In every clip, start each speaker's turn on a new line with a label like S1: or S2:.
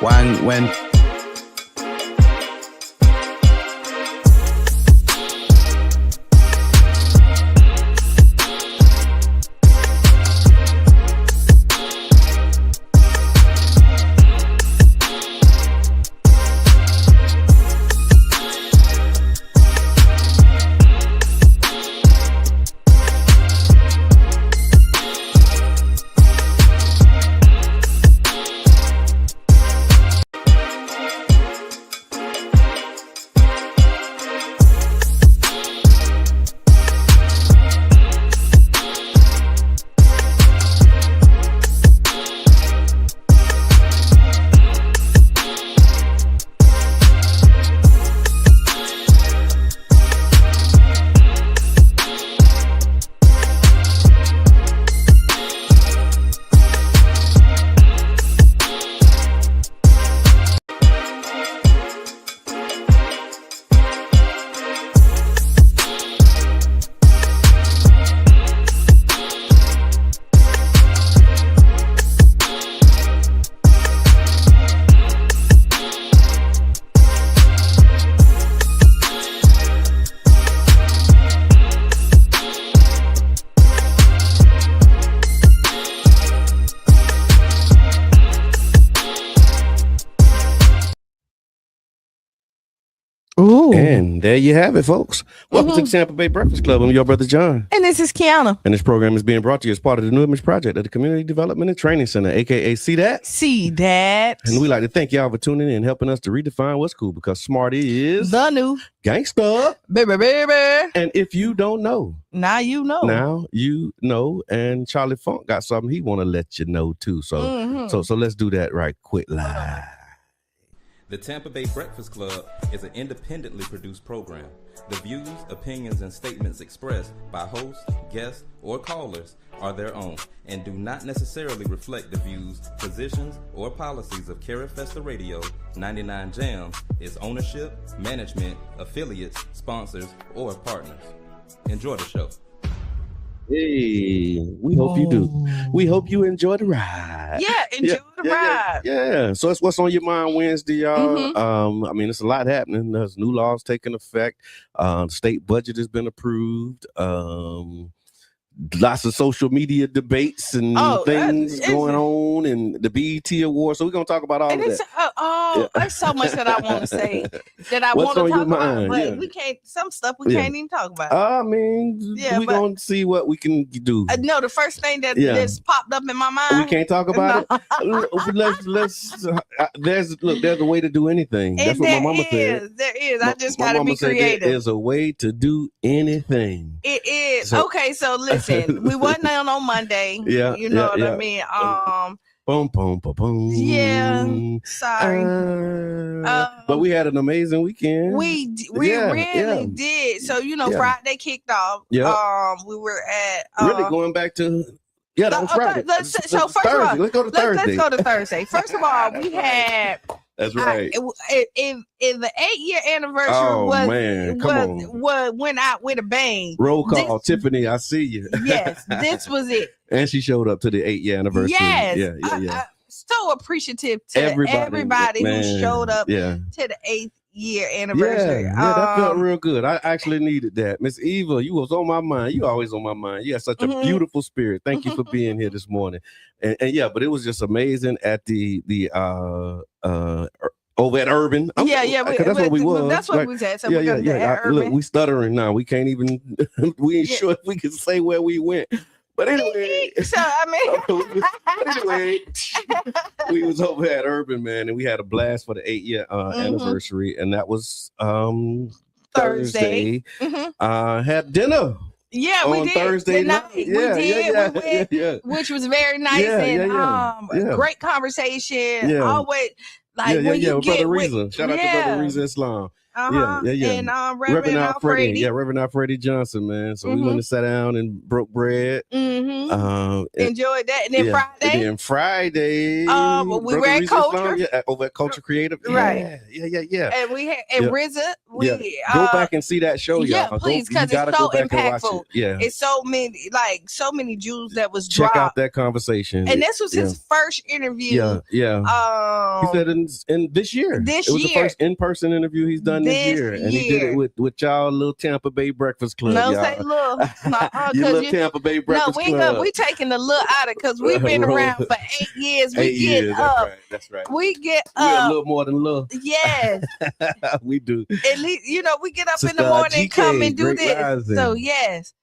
S1: when
S2: And there you have it, folks. Welcome to the Tampa Bay Breakfast Club. I'm your brother John.
S3: And this is Qiana.
S2: And this program is being brought to you as part of the New Image Project at the Community Development and Training Center, aka See That.
S3: See That.
S2: And we like to thank y'all for tuning in and helping us to redefine what's cool, because smart is
S3: the new
S2: gangsta.
S3: Baby.
S2: And if you don't know,
S3: now you know.
S2: Now you know. And Charlie Funk got something he want to let you know too. So so let's do that right quick live.
S4: The Tampa Bay Breakfast Club is an independently produced program. The views, opinions, and statements expressed by hosts, guests, or callers are their own and do not necessarily reflect the views, positions, or policies of Carrie Festa Radio, 99 Jams, its ownership, management, affiliates, sponsors, or partners. Enjoy the show.
S2: Hey, we hope you do. We hope you enjoy the ride.
S3: Yeah, enjoy the ride.
S2: Yeah. So it's What's on Your Mind Wednesday, y'all. I mean, it's a lot happening. There's new laws taking effect. The state budget has been approved. Lots of social media debates and things going on, and the BET Awards. So we're gonna talk about all of that.
S3: There's so much that I want to say that I want to talk about, but we can't. Some stuff we can't even talk about.
S2: I mean, we're gonna see what we can do.
S3: No, the first thing that's popped up in my mind.
S2: We can't talk about it. There's a way to do anything. That's what my mama said.
S3: There is. I just gotta be creative.
S2: There is a way to do anything.
S3: It is. Okay, so listen. We wasn't on Monday.
S2: Yeah,
S3: you know what I mean.
S2: Boom, boom, boom, boom.
S3: Yeah, sorry.
S2: But we had an amazing weekend.
S3: We really did. So Friday kicked off.
S2: Yeah.
S3: We were at
S2: really going back to that was Friday.
S3: So first of all,
S2: let's go to Thursday.
S3: Let's go to Thursday. First of all, we had.
S2: That's right.
S3: In the 8-year anniversary went out with a bang.
S2: Roll call, Tiffany. I see you.
S3: Yes, this was it.
S2: And she showed up to the 8-year anniversary.
S3: Yes,
S2: yeah.
S3: So appreciative to everybody who showed up to the 8-year anniversary.
S2: Yeah, that felt real good. I actually needed that. Miss Eva, you was on my mind. You always on my mind. You have such a beautiful spirit. Thank you for being here this morning. And but it was just amazing at the over at Urban. That's what we was.
S3: That's what we was at. So
S2: Look, we stuttering now. We can't even. We ain't sure if we can say where we went. But anyway, we was over at Urban, man, and we had a blast for the 8-year anniversary, and that was Thursday. Had dinner.
S3: Yeah, we did.
S2: Thursday night.
S3: We did, which was very nice and great conversation. Always when you get
S2: Brother Reza. Shout out to Brother Reza Islam.
S3: And Reverend Alfredi.
S2: Yeah, Reverend Alfredi Johnson, man. So we went and sat down and broke bread.
S3: Enjoyed that. And then
S2: Friday.
S3: We were at Culture.
S2: Over at Culture Creative.
S3: Right.
S2: Yeah.
S3: And we had RZA.
S2: Go back and see that show, y'all.
S3: Yeah, please, because it's so impactful. It's so many jewels that was dropped.
S2: Check out that conversation.
S3: And this was his first interview.
S2: Yeah. He said in this year. It was the first in-person interview he's done this year. And he did it with y'all little Tampa Bay Breakfast Club.
S3: No,
S2: y'all.
S3: Say little.
S2: You little Tampa Bay Breakfast Club.
S3: We taking the little out of because we've been around for 8 years. We get up.
S2: That's right.
S3: We get
S2: up. We're a little more than little.
S3: Yes.
S2: We do.
S3: At least, we get up in the morning and come and do this. Rising. So yes.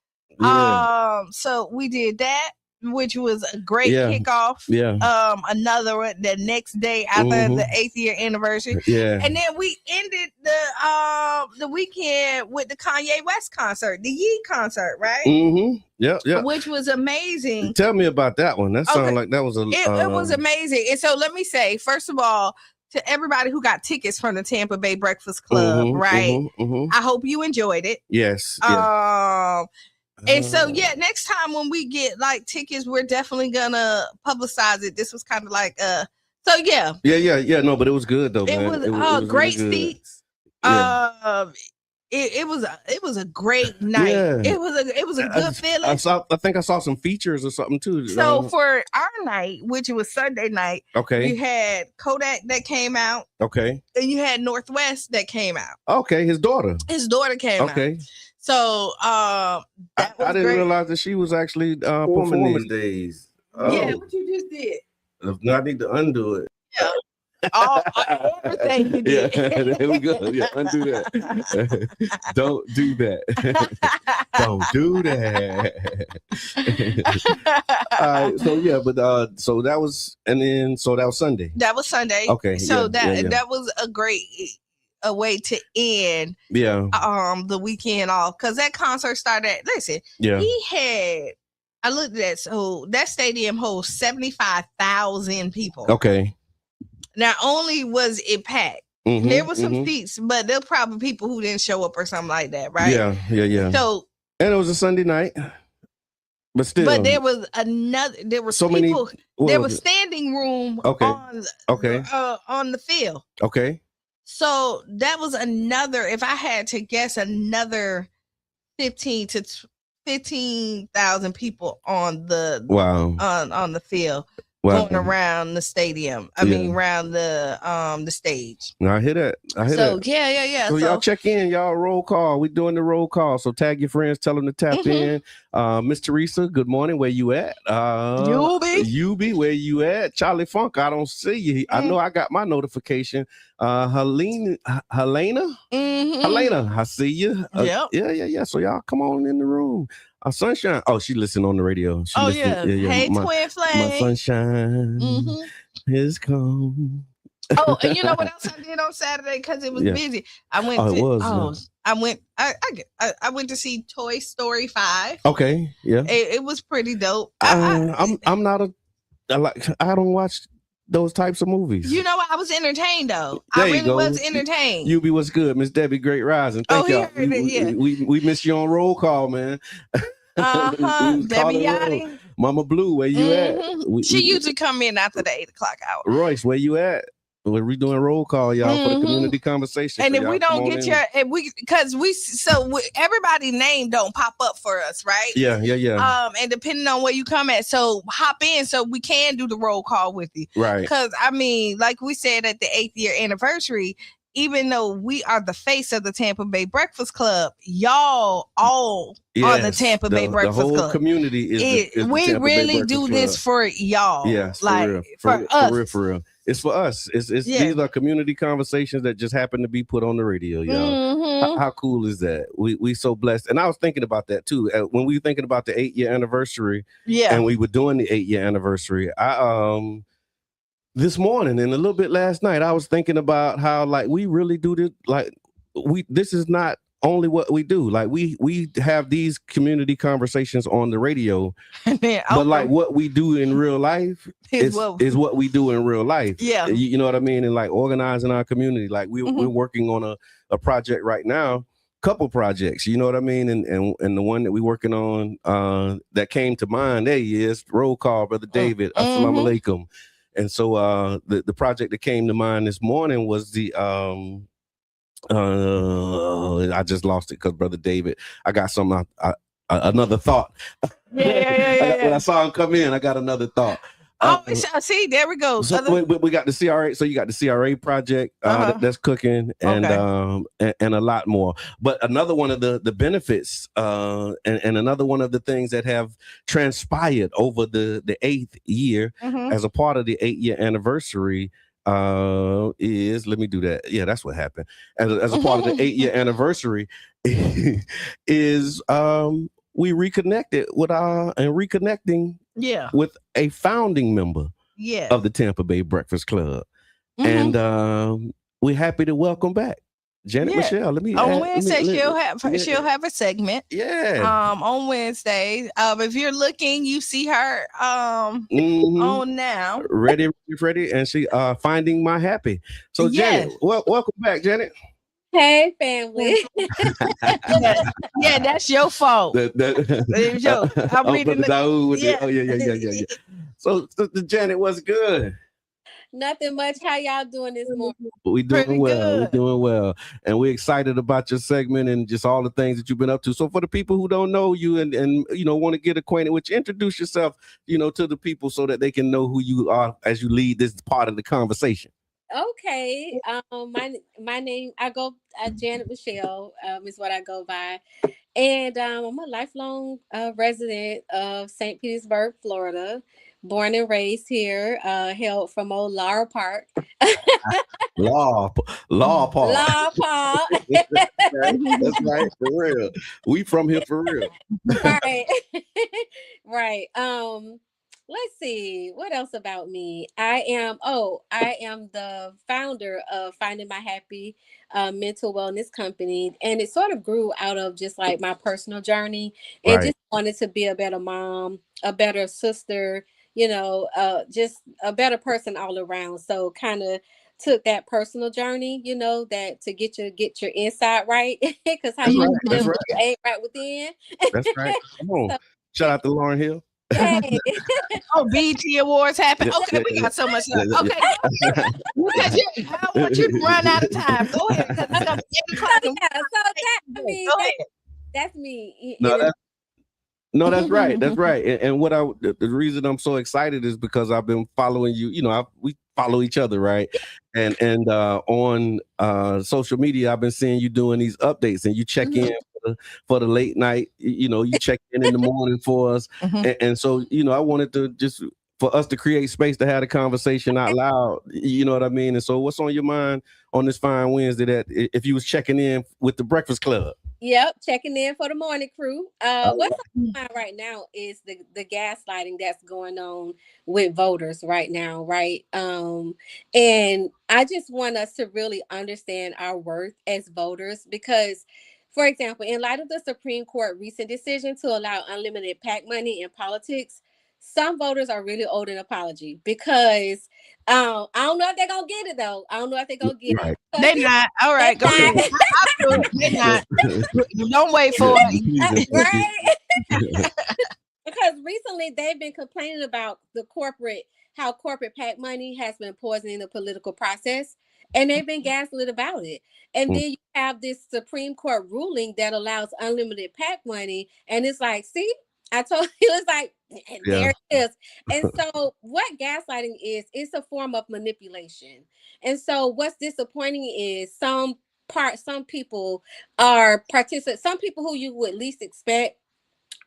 S3: Yeah. So we did that, which was a great kickoff.
S2: Yeah.
S3: Another one the next day after the 8th year anniversary.
S2: Yeah.
S3: And then we ended the weekend with the Kanye West concert, the Yee concert, right?
S2: Yeah.
S3: Which was amazing.
S2: Tell me about that one. That sounded like that was
S3: it was amazing. And so let me say, first of all, to everybody who got tickets from the Tampa Bay Breakfast Club, right? I hope you enjoyed it.
S2: Yes.
S3: And so, next time when we get like tickets, we're definitely gonna publicize it. This was kind of like, No,
S2: but it was good though, man.
S3: It was great
S2: really
S3: seats. It was a great night. Yeah. It was a good feeling.
S2: I think I saw some features or something too.
S3: So for our night, which was Sunday night, you had Kodak that came out.
S2: Okay.
S3: And you had Northwest that came out.
S2: Okay, his daughter.
S3: Came out. Okay. So I
S2: didn't realize that she was actually performing these days.
S3: Yeah, what you just did.
S2: I need to undo it.
S3: Yeah. Everything you did.
S2: Yeah, there we go. Yeah, undo that. Don't do that. Don't do that. All right. So that was Sunday.
S3: That was Sunday.
S2: Okay.
S3: So that was a great way to end the weekend off, because that concert started I looked at that, so that stadium holds 75,000 people.
S2: Okay.
S3: Not only was it packed, there was some seats, but there were probably people who didn't show up or something like that, right?
S2: Yeah. So, and it was a Sunday night, but still.
S3: But there was there were so people. There was standing room on the field.
S2: Okay.
S3: So that was if I had to guess, another 15,000 people on the on the field. Going around the stadium. I mean, around the stage.
S2: I hear that.
S3: So
S2: y'all check in, y'all. Roll call. We're doing the roll call. So tag your friends, tell them to tap in. Miss Teresa, good morning. Where you at? Yubi, where you at? Charlie Funk, I don't see you. I know I got my notification. Helena, Helena, I see you. Yeah. So y'all come on in the room. Sunshine. Oh, she listened on the radio.
S3: Hey, Twin Flame.
S2: My sunshine is gone.
S3: Oh, and you know what else I did on Saturday because it was busy? I went. I went to see Toy Story 5.
S2: Okay, yeah.
S3: It was pretty dope.
S2: I don't watch those types of movies.
S3: You know what? I was entertained though. I really was entertained.
S2: Yubi, what's good? Miss Debbie, great rising. Thank y'all. We missed you on roll call, man.
S3: Debbie Yachty.
S2: Mama Blue, where you at?
S3: She usually come in after the 8 o'clock hour.
S2: Royce, where you at? We're doing roll call, y'all, for the community conversation.
S3: And if we don't get everybody's name don't pop up for us, right?
S2: Yeah.
S3: And depending on where you come at, so hop in so we can do the roll call with you,
S2: right?
S3: Because I mean, like we said at the 8th year anniversary, even though we are the face of the Tampa Bay Breakfast Club, y'all all are the Tampa Bay Breakfast Club.
S2: The whole community is
S3: we
S2: the
S3: really do this for y'all.
S2: Yes,
S3: like
S2: for us. For real. It's for us. These are community conversations that just happen to be put on the radio, y'all. How cool is that? We so blessed. And I was thinking about that too. When we were thinking about the 8 year anniversary, and we were doing the 8 year anniversary, this morning and a little bit last night, I was thinking about how like we really do this. Like this is not only what we do. Like we have these community conversations on the radio, but like what we do in real life is what we do in real life.
S3: Yeah,
S2: you know what I mean? And like organizing our community. Like we're working on a project right now, couple projects. You know what I mean? And the one that we're working on that came to mind. There he is. Roll call, Brother David. Assalamu alaikum. And so the project that came to mind this morning was the I just lost it because Brother David, I got some another thought.
S3: Yeah.
S2: When I saw him come in, I got another thought.
S3: See, there we go.
S2: So we got the CRA. So you got the CRA project that's cooking, and and a lot more. But another one of the benefits, and another one of the things that have transpired over the 8th year as a part of the 8-year anniversary is, let me do that. Yeah, that's what happened. As a part of the 8-year anniversary is we reconnected with reconnecting with a founding member of the Tampa Bay Breakfast Club. And we're happy to welcome back Janet Michelle.
S3: On Wednesday, she'll have a segment.
S2: Yeah.
S3: On Wednesday. If you're looking, you see her on now.
S2: Ready, and she finding my happy. So Janet, welcome back, Janet.
S1: Hey, family.
S3: Yeah, that's your fault. I'm reading
S2: yeah. So Janet, what's good?
S1: Nothing much. How y'all doing this morning?
S2: We're doing well. We're doing well. And we're excited about your segment and just all the things that you've been up to. So for the people who don't know you and you know, want to get acquainted with you, introduce yourself, you know, to the people so that they can know who you are as you lead this part of the conversation.
S1: Okay. My name, I go Janet Michelle, is what I go by. And I'm a lifelong resident of St. Petersburg, Florida. Born and raised here, hailed from old Laurel Park.
S2: Law Park.
S1: Law Park.
S2: That's right, for real. We from here for real.
S1: Right. Right. Let's see. What else about me? I am the founder of Finding My Happy mental wellness company. And it sort of grew out of just like my personal journey. And just wanted to be a better mom, a better sister, you know, just a better person all around. So kind of took that personal journey, you know, that to get your inside right. Because how you live ain't right within.
S2: That's right. Come on. So, shout out to Lauren Hill.
S1: Hey.
S3: BET Awards happen. Okay, we got so much left. Okay. I don't want you to run out of time. Go ahead.
S1: That's me.
S2: No, that's right. That's right. And what the reason I'm so excited is because I've been following you. You know, we follow each other, right? And on social media, I've been seeing you doing these updates, and you check in for the late night. You know, you check in the morning for us, and so you know, I wanted to just for us to create space to have a conversation out loud. You know what I mean? And so, what's on your mind on this fine Wednesday? That if you was checking in with the Breakfast Club.
S1: Yep, checking in for the morning crew. What's on my mind right now is the gaslighting that's going on with voters right now, right? And I just want us to really understand our worth as voters because, for example, in light of the Supreme Court recent decision to allow unlimited PAC money in politics, some voters are really owed an apology because I don't know if they're gonna get it though. I don't know if they're gonna get it.
S3: They're not. All right, go ahead. They're not. Don't wait for it.
S1: Right? Because recently they've been complaining about how corporate PAC money has been poisoning the political process, and they've been gaslit about it. And then you have this Supreme Court ruling that allows unlimited PAC money, and it's like, see, I told you, it's like, there it is. And so what gaslighting is, it's a form of manipulation. And so what's disappointing is some people are some people who you would least expect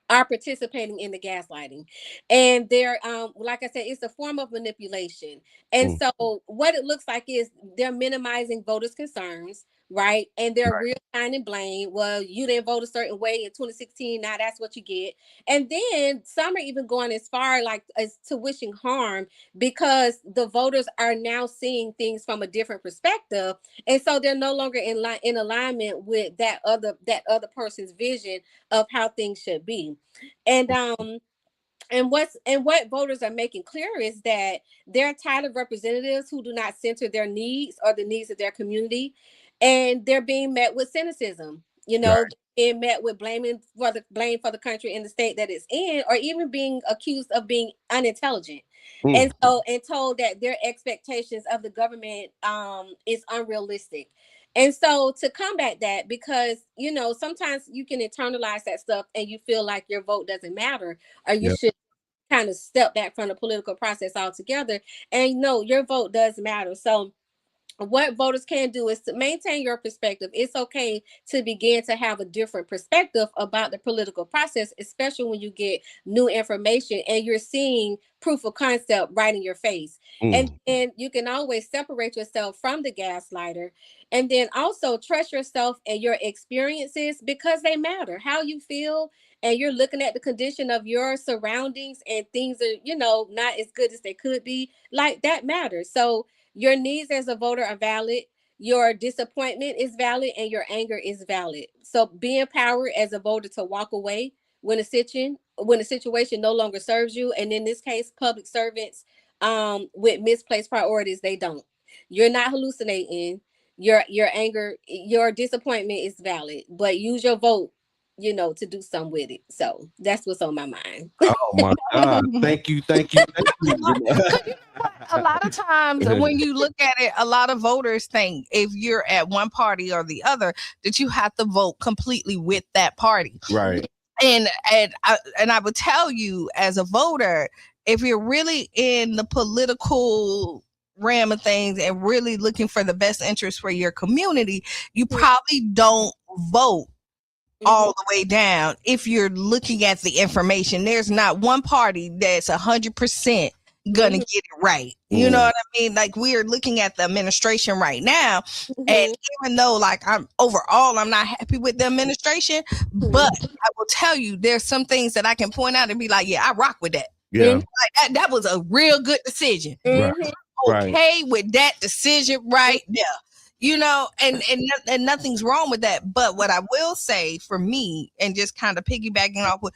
S1: are participating in the gaslighting. And they're like I said, it's a form of manipulation. And so what it looks like is they're minimizing voters' concerns right? And they're real kind and blame. Well, you didn't vote a certain way in 2016. Now that's what you get. And then some are even going as far like as to wishing harm because the voters are now seeing things from a different perspective, and so they're no longer in alignment with that other person's vision of how things should be. And what voters are making clear is that they're tired of representatives who do not center their needs or the needs of their community, and they're being met with cynicism. Being met with blame for the country and the state that it's in, or even being accused of being unintelligent, and told that their expectations of the government is unrealistic. And so to combat that, because sometimes you can internalize that stuff and you feel like your vote doesn't matter, or you should kind of step back from the political process altogether. And no, your vote does matter. So what voters can do is to maintain your perspective. It's okay to begin to have a different perspective about the political process, especially when you get new information and you're seeing proof of concept right in your face. And you can always separate yourself from the gaslighter, and then also trust yourself and your experiences, because they matter. How you feel, and you're looking at the condition of your surroundings and things are, not as good as they could be, like that matters. So your needs as a voter are valid, your disappointment is valid, and your anger is valid. So be empowered as a voter to walk away when a situation no longer serves you. And in this case, public servants with misplaced priorities, they don't. You're not hallucinating. Your anger, your disappointment is valid, but use your vote to do something with it. So that's what's on my mind.
S2: Oh my God. Thank you.
S3: A lot of times when you look at it, a lot of voters think if you're at one party or the other, that you have to vote completely with that party.
S2: Right.
S3: And I would tell you, as a voter, if you're really in the political realm of things and really looking for the best interest for your community, you probably don't vote all the way down. If you're looking at the information, there's not one party that's 100% gonna get it right. You know what I mean? Like, we are looking at the administration right now, and even though like I'm not happy with the administration, but I will tell you there's some things that I can point out and be like, yeah, I rock with that.
S2: Yeah.
S3: Like that was a real good decision.
S2: Right.
S3: Okay with that decision right there. And nothing's wrong with that. But what I will say for me, and just kind of piggybacking off with,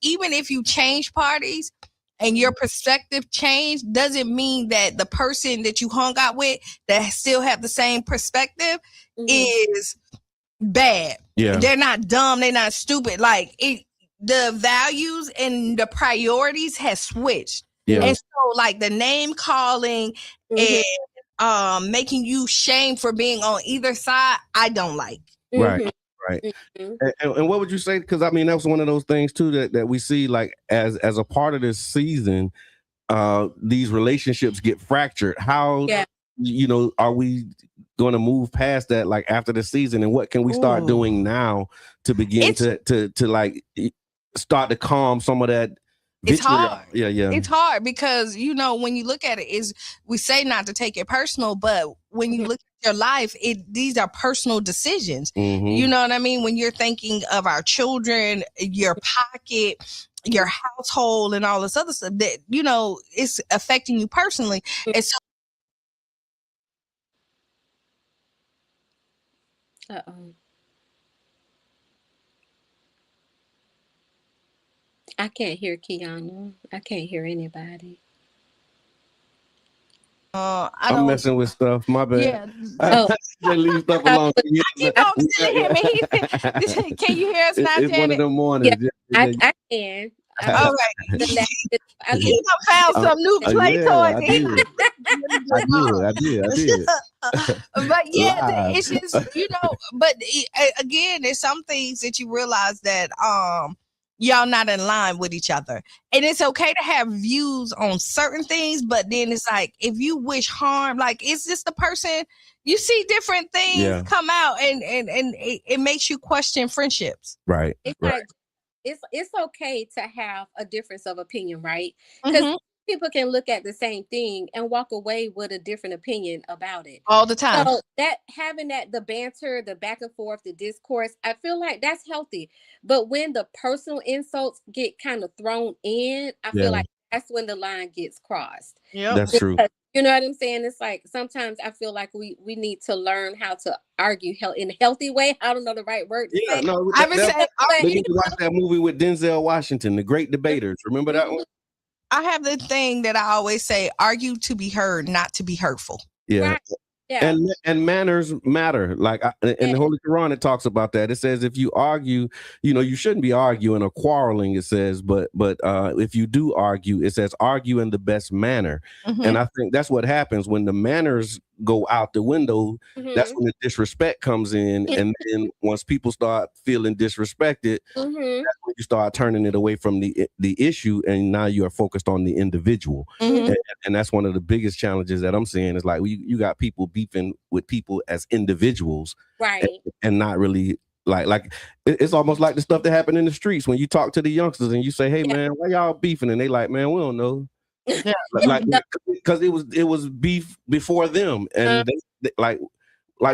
S3: even if you change parties and your perspective change, doesn't mean that the person that you hung out with that still have the same perspective is bad. Yeah. They're not dumb. They're not stupid. Like the values and the priorities has switched. Yeah. And so like the name calling and making you shame for being on either side, I don't like.
S2: Right. And what would you say? Because I mean, that was one of those things too that we see, like as a part of this season, these relationships get fractured. How are we going to move past that, like after the season, and what can we start doing now to begin to like start to calm some of that?
S3: It's hard. Yeah. It's hard because, when you look at it, we say not to take it personal, but when you look at your life, these are personal decisions. You know what I mean? When you're thinking of our children, your pocket, your household, and all this other stuff that, it's affecting you personally. And so.
S1: Uh-oh. I can't hear Qiana. I can't hear anybody.
S2: I'm messing with stuff. My bad. Yeah. They leave stuff alone.
S3: I keep on telling him, and can you hear us now,
S2: It's one of them mornings.
S1: Yeah, I can.
S3: All right. He found some new play toys.
S2: I did.
S3: But yeah, it's just, but again, there's some things that you realize that y'all not in line with each other. And it's okay to have views on certain things, but then it's like, if you wish harm, like, it's just the person, you see different things come out and it makes you question friendships.
S2: Right.
S1: It's like, it's okay to have a difference of opinion, right? Because people can look at the same thing and walk away with a different opinion about it
S3: all the time.
S1: So that having the banter, the back and forth, the discourse, I feel like that's healthy. But when the personal insults get kind of thrown in, I feel like that's when the line gets crossed.
S3: Yeah,
S2: that's true.
S1: You know what I'm saying? It's like sometimes I feel like we need to learn how to argue in a healthy way. I don't know the right word to say.
S2: No,
S3: I would say
S2: we need to watch that movie with Denzel Washington, The Great Debaters. Remember that one?
S3: I have the thing that I always say: argue to be heard, not to be hurtful.
S2: Yeah.
S1: Right. Yeah.
S2: And manners matter. Like in the Holy Quran, it talks about that. It says if you argue, you shouldn't be arguing or quarreling. It says, but if you do argue, it says argue in the best manner. Mm-hmm. And I think that's what happens when the manners go out the window. Mm-hmm. That's when the disrespect comes in, and then once people start feeling disrespected, that's when you start turning it away from the issue, and now you are focused on the individual. Mm-hmm. And that's one of the biggest challenges that I'm seeing is like you got people beefing with people as individuals,
S1: right?
S2: And not really like it's almost like the stuff that happened in the streets when you talk to the youngsters and you say, "Hey man, why y'all beefing?" And they like, "Man, we don't know." Yeah. Like because it was beef before them, and they, like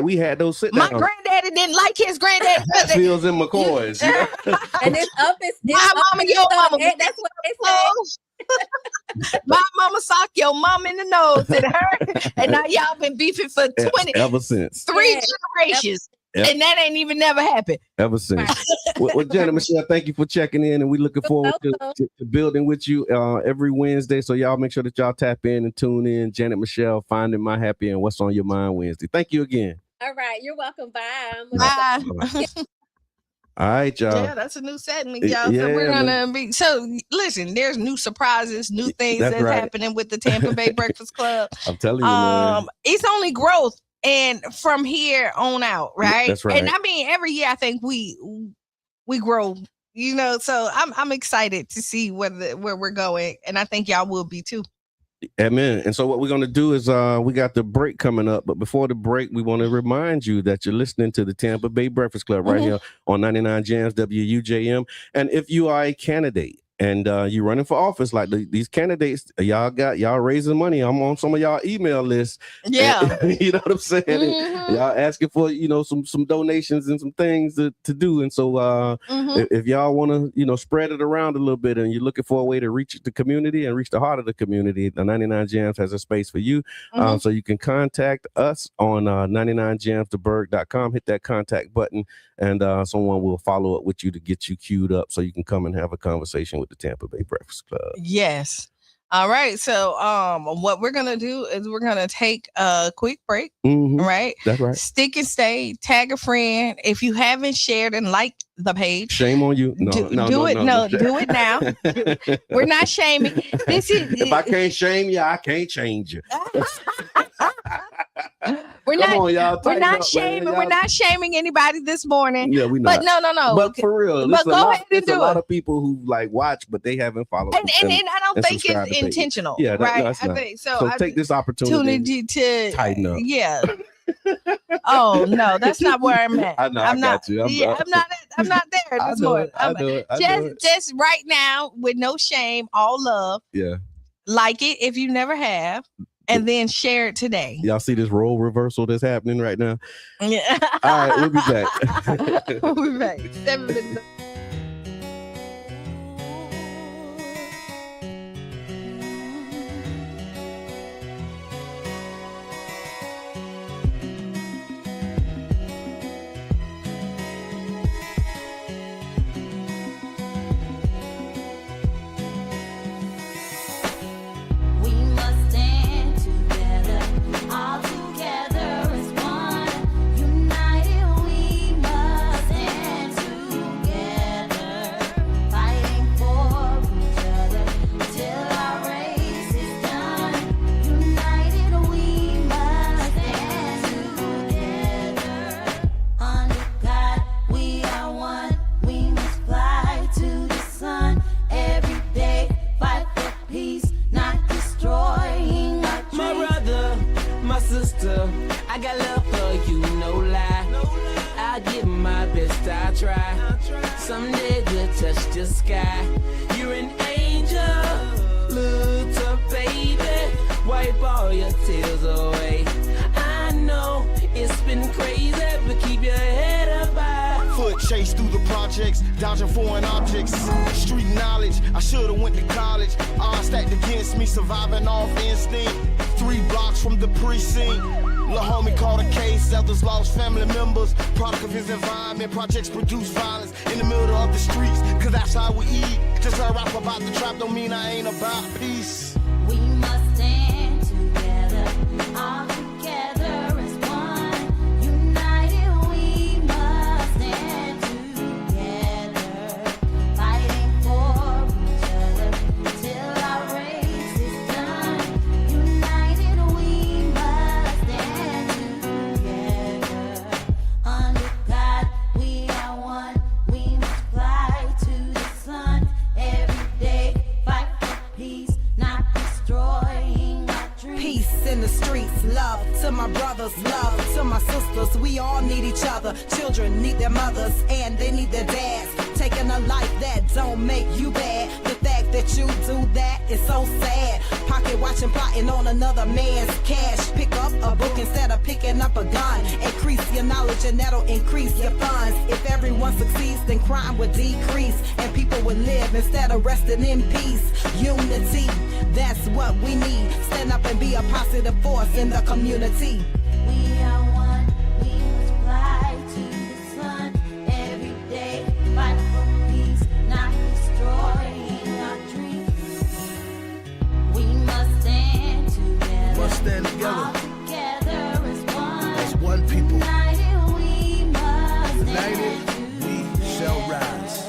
S2: we had those sit down.
S3: My granddaddy didn't like his granddaddy.
S2: Fields and McCoys.
S1: And it's up.
S3: My mama, your mama.
S1: That's what they say.
S3: My mama socked your mom in the nose and her, and now y'all been beefing for 20
S2: ever since
S3: 3 generations. Yep. And that ain't even never happened.
S2: Ever since. Well, Janet Michelle, thank you for checking in, and we're looking forward to building with you every Wednesday. So y'all make sure that y'all tap in and tune in. Janet Michelle, Finding My Happy and What's on Your Mind Wednesday. Thank you again.
S1: All right. You're welcome. Bye.
S3: Bye.
S2: All right, y'all.
S3: Yeah, that's a new segment, y'all. So we're gonna be. So listen, there's new surprises, new things that's happening with the Tampa Bay Breakfast Club.
S2: I'm telling you, man.
S3: It's only growth. And from here on out, right?
S2: That's right.
S3: And I mean, every year I think we grow, So I'm excited to see where we're going, and I think y'all will be too.
S2: Amen. And so what we're going to do is we got the break coming up, but before the break, we want to remind you that you're listening to the Tampa Bay Breakfast Club right here on 99 Jams WUJM. And if you are a candidate and you're running for office, like these candidates, y'all raising money. I'm on some of y'all email lists.
S3: Yeah.
S2: And, you know what I'm saying? Y'all asking for, some donations and some things to do. And so if y'all want to, spread it around a little bit and you're looking for a way to reach the community and reach the heart of the community, the 99 Jams has a space for you. So you can contact us on 99jamstheberg.com. Hit that contact button and someone will follow up with you to get you queued up so you can come and have a conversation with the Tampa Bay Breakfast Club.
S3: Yes. All right. So what we're gonna do is we're gonna take a quick break. Right.
S2: That's right.
S3: Stick and stay, tag a friend. If you haven't shared and liked the page,
S2: shame on you. No,
S3: do it now. We're not shaming.
S2: If I can't shame you, I can't change you.
S3: We're not shaming anybody this morning.
S2: Yeah, we not.
S3: But no.
S2: But for real,
S3: but go ahead and do it.
S2: A lot of people who watch, but they haven't followed.
S3: And I don't think it's intentional.
S2: Yeah,
S3: right.
S2: No,
S3: I think so.
S2: Take this opportunity
S3: to
S2: tighten up.
S3: Yeah. Oh no, that's not where I'm at.
S2: I know. I'm not there
S3: this morning. Just right now with no shame, all love.
S2: Yeah.
S3: Like it if you never have. And then share it today.
S2: Y'all see this role reversal that's happening right now?
S3: Yeah.
S2: All right, we'll be back.
S3: We'll be back. 7 minutes.
S5: I got love for you, no lie. I'll give my best, I try. Someday we'll touch the sky. You're an angel, looked up baby, wipe all your tears away. I know it's been crazy, but keep your head up high.
S6: Foot chase through the projects, dodging foreign objects. Street knowledge, I should've went to college. Odds stacked against me, surviving off instinct. 3 blocks from the precinct. Lil' homie caught a case, others lost family members. Product of his environment, projects produce violence in the middle of the streets, cause that's how we eat. Just heard rap about the trap, don't mean I ain't about peace.
S7: We must stand together, all together as one. United we must stand together, fighting for each other till our race is done. United we must stand together, under God we are one. We must fly to the sun every day, fight for peace, not destroying our dreams.
S3: Peace in the streets, love to my brothers, love to my sisters. We all need each other. Children need their mothers and they need their dads. Taking a life that don't make you bad. The fact that you do that is so sad. Pocket watching, plotting on another man's cash. Pick up a book instead of picking up a gun. Increase your knowledge and that'll increase your funds. If everyone succeeds, then crime would decrease and people would live instead of resting in peace. Unity, that's what we need. Stand up and be a positive force in the community.
S7: We are one, we must fly to the sun every day, fight for peace, not destroying our dreams. We must stand together,
S6: Must stand together.
S7: all together as one.
S6: As one people.
S7: United we must
S6: United
S7: stand
S6: we shall rise.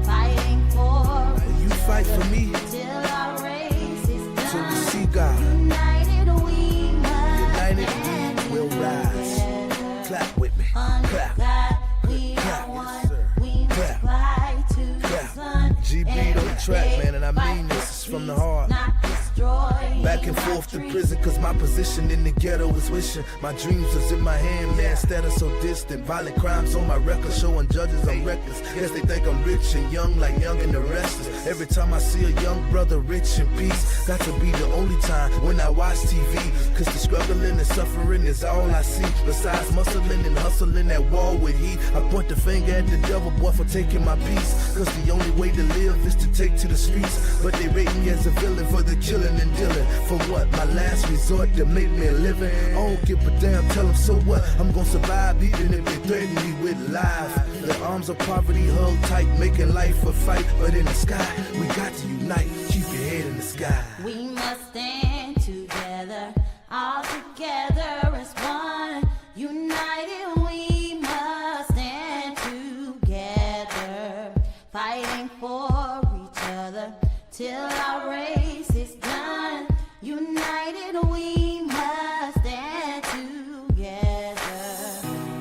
S7: fighting for
S6: You fight for me
S7: till our race is done.
S6: till we see God.
S7: United we must
S6: United
S7: stand
S6: we will rise.
S7: together.
S6: Clap with me.
S7: Under
S6: Clap.
S7: God, we
S6: Clap,
S7: are
S6: yes,
S7: one.
S6: sir.
S7: We must
S6: Clap.
S7: fly to the
S6: Clap.
S7: sun.
S6: GB on the track,
S7: Every
S6: man, and I
S7: day,
S6: mean this, it's from the
S7: fight for
S6: heart.
S7: peace, not destroying
S6: Back and
S7: our
S6: forth to
S7: dreams.
S6: prison, cause my position in the ghetto is wishing my dreams was in my hand, man, instead of so distant. Violent crimes on my record, showing judges I'm reckless. Guess they think I'm rich and young, like Young and the Restless. Every time I see a young brother rich in peace, got to be the only time when I watch TV. Cause the struggling and suffering is all I see. Besides muscling and hustling that wall with heat, I point the finger at the devil, boy, for taking my peace. Cause the only way to live is to take to the streets. But they rate me as a villain for the killing and dealing. For what? My last resort to make me a living. I don't give a damn, tell them so what? I'm gonna survive even if they threaten me with life. The arms of poverty held tight, making life a fight. But in the sky, we got to unite. Keep your head in the sky.
S7: We must stand together, all together as one. United we must stand together, fighting for each other till our race is done. United we must stand together.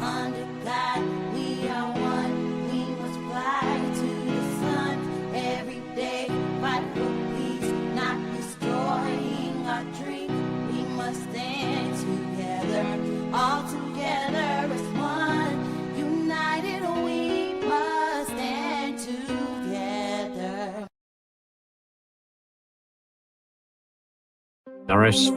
S7: Under God we are one. We must fly to the sun every day, fight for peace, not destroying our dreams. We must stand together, all together as one. United we must stand together.
S8: Norris.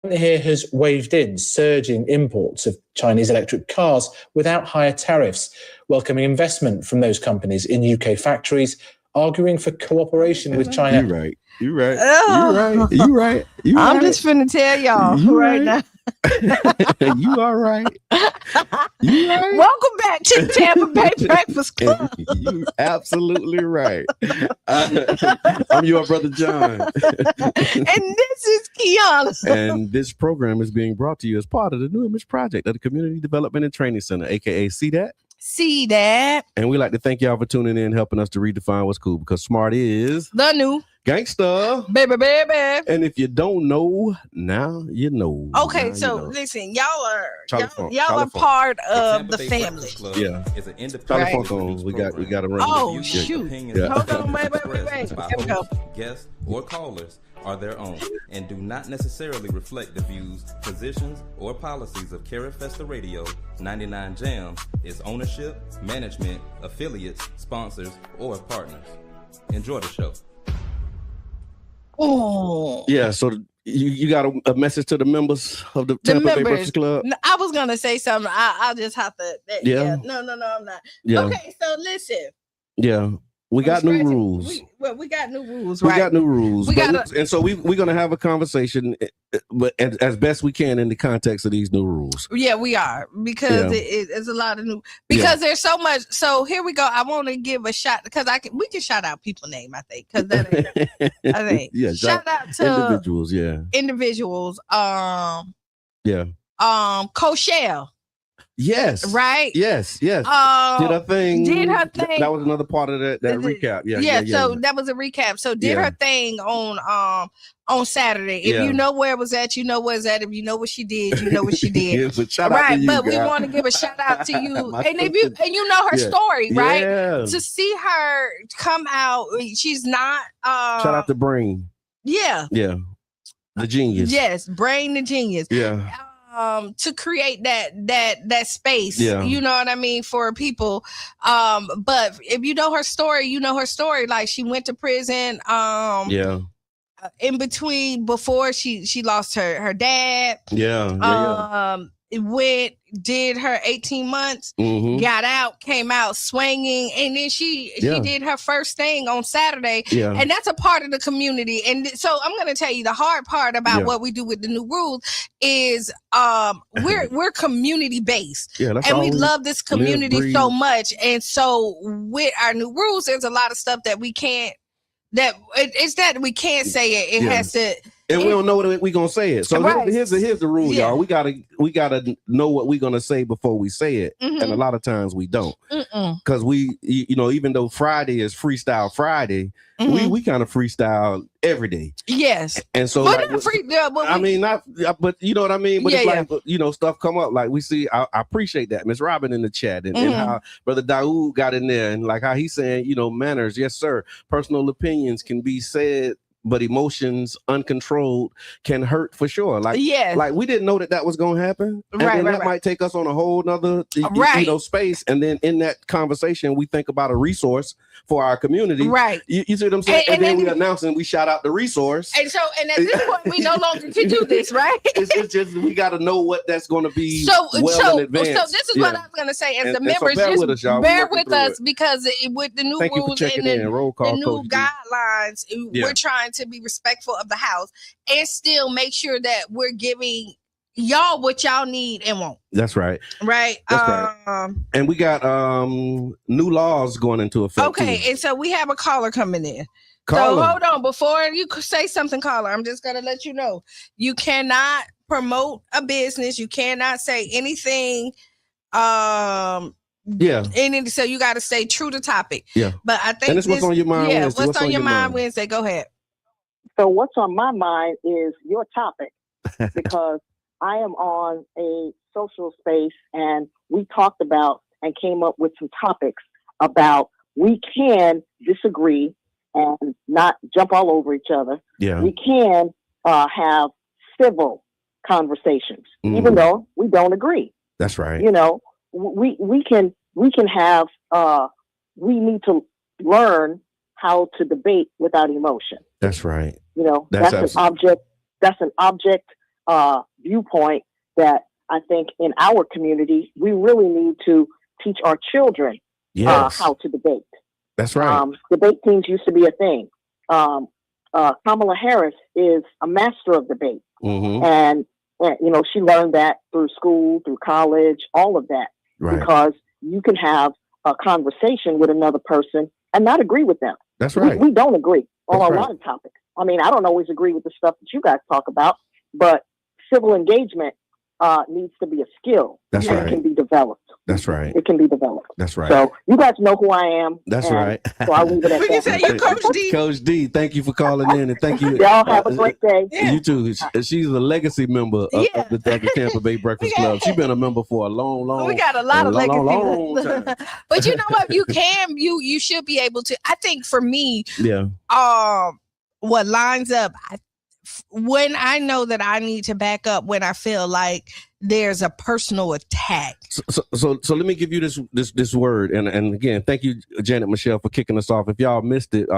S8: Here has waved in surging imports of Chinese electric cars without higher tariffs, welcoming investment from those companies in UK factories, arguing for cooperation with China.
S2: You're right. I'm
S3: just finna tell y'all
S2: You
S3: right
S2: right.
S3: now.
S2: You all right? You right?
S3: Welcome back to the Tampa Bay Breakfast Club.
S2: You absolutely right. I'm your brother John.
S3: And this is Qiana.
S2: And this program is being brought to you as part of the New Image Project of the Community Development and Training Center, aka CDAT.
S3: See that?
S2: And we like to thank y'all for tuning in, helping us to redefine what's cool, because smart is
S3: The new
S2: gangsta.
S3: baby.
S2: And if you don't know, now you know.
S3: Okay,
S2: Now
S3: so
S2: you know.
S3: listen, y'all are
S2: Charlie Funk,
S3: y'all
S2: Charlie
S3: are
S2: Funk.
S3: part of
S4: Tampa
S3: the
S4: Bay
S3: family.
S4: Breakfast Club
S2: Yeah.
S4: is an
S2: Charlie
S4: independent
S2: Funk on. We got to run.
S3: Oh,
S2: Yeah.
S3: shoot.
S4: Opinions,
S2: Yeah.
S3: Hold on, wait.
S4: expressed by
S3: Here we go.
S4: hosts, guests, or callers are their own and do not necessarily reflect the views, positions, or policies of Carrot Festa Radio, 99 Jams, its ownership, management, affiliates, sponsors, or partners. Enjoy the show.
S3: Oh.
S2: Yeah, so you got a message to the members of the Tampa Bay
S3: members.
S2: Breakfast Club?
S3: No, I was gonna say something. I'll just have to.
S2: Yeah.
S3: No, I'm not.
S2: Yeah.
S3: Okay, so listen.
S2: Yeah. We got new
S3: Scratching-
S2: rules.
S3: We got new rules,
S2: We
S3: right?
S2: got new rules.
S3: We
S2: But
S3: gotta-
S2: and so we're going to have a conversation, but as best we can in the context of these new rules.
S3: Yeah, we are, because
S2: Yeah.
S3: it's a lot of new, because there's so much. So here we go. I want to give a shout, because we can shout out people name, I think, because that ain't, I think.
S2: Yeah,
S3: Shout out to
S2: individuals. Yeah.
S3: individuals.
S2: Yeah.
S3: Cochelle,
S2: Yes.
S3: right?
S2: Yes. Yes. Did her thing.
S3: Did her thing.
S2: That was another part of that recap. Yeah.
S3: So that was a recap. So did
S2: Yeah.
S3: her thing on Saturday. If
S2: Yeah.
S3: you know where it was at, you know where it's at. If you know what she did, you know what she did.
S2: Yeah, but shout out to
S3: Right,
S2: you,
S3: but we
S2: girl.
S3: want to give a shout out to you,
S2: My
S3: and if you
S2: sister.
S3: and you know her
S2: Yeah.
S3: story, right?
S2: Yeah.
S3: To see her come out, she's not.
S2: Shout out to Brain.
S3: Yeah.
S2: Yeah. The genius.
S3: Yes, Brain the genius.
S2: Yeah.
S3: To create that space,
S2: Yeah.
S3: you know what I mean, for people. But if you know her story, you know her story. Like, she went to prison.
S2: Yeah.
S3: In between, before she lost her dad.
S2: Yeah.
S3: Did her 18 months,
S2: Mhm.
S3: got out, came out swinging, and then she did her first thing on Saturday.
S2: Yeah.
S3: And that's a part of the community. And so I'm going to tell you the hard part about what we do with the new rules is we're community based.
S2: Yeah, that's
S3: and
S2: all
S3: we
S2: we
S3: love this community
S2: breathe.
S3: so much. And so with our new rules, there's a lot of stuff that we can't, it's that we can't say it. It
S2: Yeah.
S3: has to.
S2: And we don't know what we're gonna say it. So
S3: Right.
S2: here's the rule,
S3: Yeah.
S2: y'all. We gotta know what we're gonna say before we say it.
S3: Mhm.
S2: And a lot of times we don't.
S3: Mm-mm.
S2: Because even though Friday is Freestyle Friday,
S3: Mhm.
S2: we kind of freestyle every day.
S3: Yes.
S2: And so
S3: But
S2: like,
S3: not free. But
S2: I mean, not, but you know what I mean? But it's
S3: Yeah,
S2: like, stuff come up. Like we see, I appreciate that. Miss Robin in the chat and
S3: Mhm.
S2: how Brother Daoud got in there and like how he's saying, manners. Yes, sir. Personal opinions can be said, but emotions uncontrolled can hurt for sure. Like,
S3: Yes.
S2: like we didn't know that was going to happen. And
S3: Right,
S2: then
S3: right,
S2: that
S3: right.
S2: might take us on a whole nother,
S3: Right.
S2: space. And then in that conversation, we think about a resource for our community.
S3: Right.
S2: You see what I'm saying?
S3: And
S2: And, then
S3: then-
S2: we announce and we shout out the resource.
S3: And at this point, we no longer can do this, right?
S2: It's just we got to know what that's going to be
S3: So
S2: in advance.
S3: So this is what
S2: Yeah.
S3: I was gonna say. As
S2: And-
S3: the
S2: and so
S3: members,
S2: bear
S3: just
S2: with us, y'all. We
S3: bear
S2: working
S3: with
S2: through
S3: us
S2: it.
S3: because with the new
S2: Thank you for
S3: rules
S2: checking
S3: and
S2: in. Roll call,
S3: the new
S2: Coach D.
S3: guidelines,
S2: Yeah.
S3: we're trying to be respectful of the house and still make sure that we're giving y'all what y'all need and want.
S2: That's right.
S3: Right.
S2: That's right. And we got new laws going into effect.
S3: Okay,
S2: too.
S3: and so we have a caller coming in.
S2: Caller.
S3: So hold on, before you say something, caller, I'm just gonna let you know you cannot promote a business. You cannot say anything.
S2: Yeah.
S3: So you got to stay true to topic.
S2: Yeah.
S3: But I think
S2: And it's what's on your mind
S3: Yeah,
S2: Wednesday.
S3: what's on your mind Wednesday? Go ahead.
S9: So what's on my mind is your topic, because I am on a social space and we talked about and came up with some topics about we can disagree and not jump all over each other.
S2: Yeah.
S9: We can have civil conversations,
S2: Mhm.
S9: even though we don't agree.
S2: That's right.
S9: You know, we can have we need to learn how to debate without emotion.
S2: That's right.
S9: You know,
S2: That's
S9: that's an object viewpoint that I think in our community we really need to teach our children
S2: Yes.
S9: how to debate.
S2: That's right.
S9: Debate teams used to be a thing. Kamala Harris is a master of debate,
S2: Mhm.
S9: and And, she learned that through school, through college, all of that.
S2: Right.
S9: Because you can have a conversation with another person and not agree with them.
S2: That's right.
S9: We don't agree on
S2: That's
S9: a
S2: right.
S9: lot of topics. I mean, I don't always agree with the stuff that you guys talk about, but civil engagement needs to be a skill.
S2: That's
S9: and
S2: right.
S9: It can be developed.
S2: That's right.
S9: It can be developed.
S2: That's right.
S9: So you guys know who I am.
S2: That's
S9: and
S2: right.
S9: So I'll leave it at
S3: We can say
S9: that.
S3: you're Coach D.
S2: Coach D, thank you for calling in, and thank you.
S9: Y'all have a great day.
S3: Yeah.
S2: You too. She's a legacy member of
S3: Yeah.
S2: the Tampa Bay Breakfast Club. She's been a member for a long.
S3: We got a lot of legacy.
S2: long time.
S3: But you know what? You should be able to. I think for me,
S2: Yeah.
S3: what lines up when I know that I need to back up when I feel like there's a personal attack.
S2: So let me give you this word, and again, thank you, Janet Michelle, for kicking us off. If y'all missed it,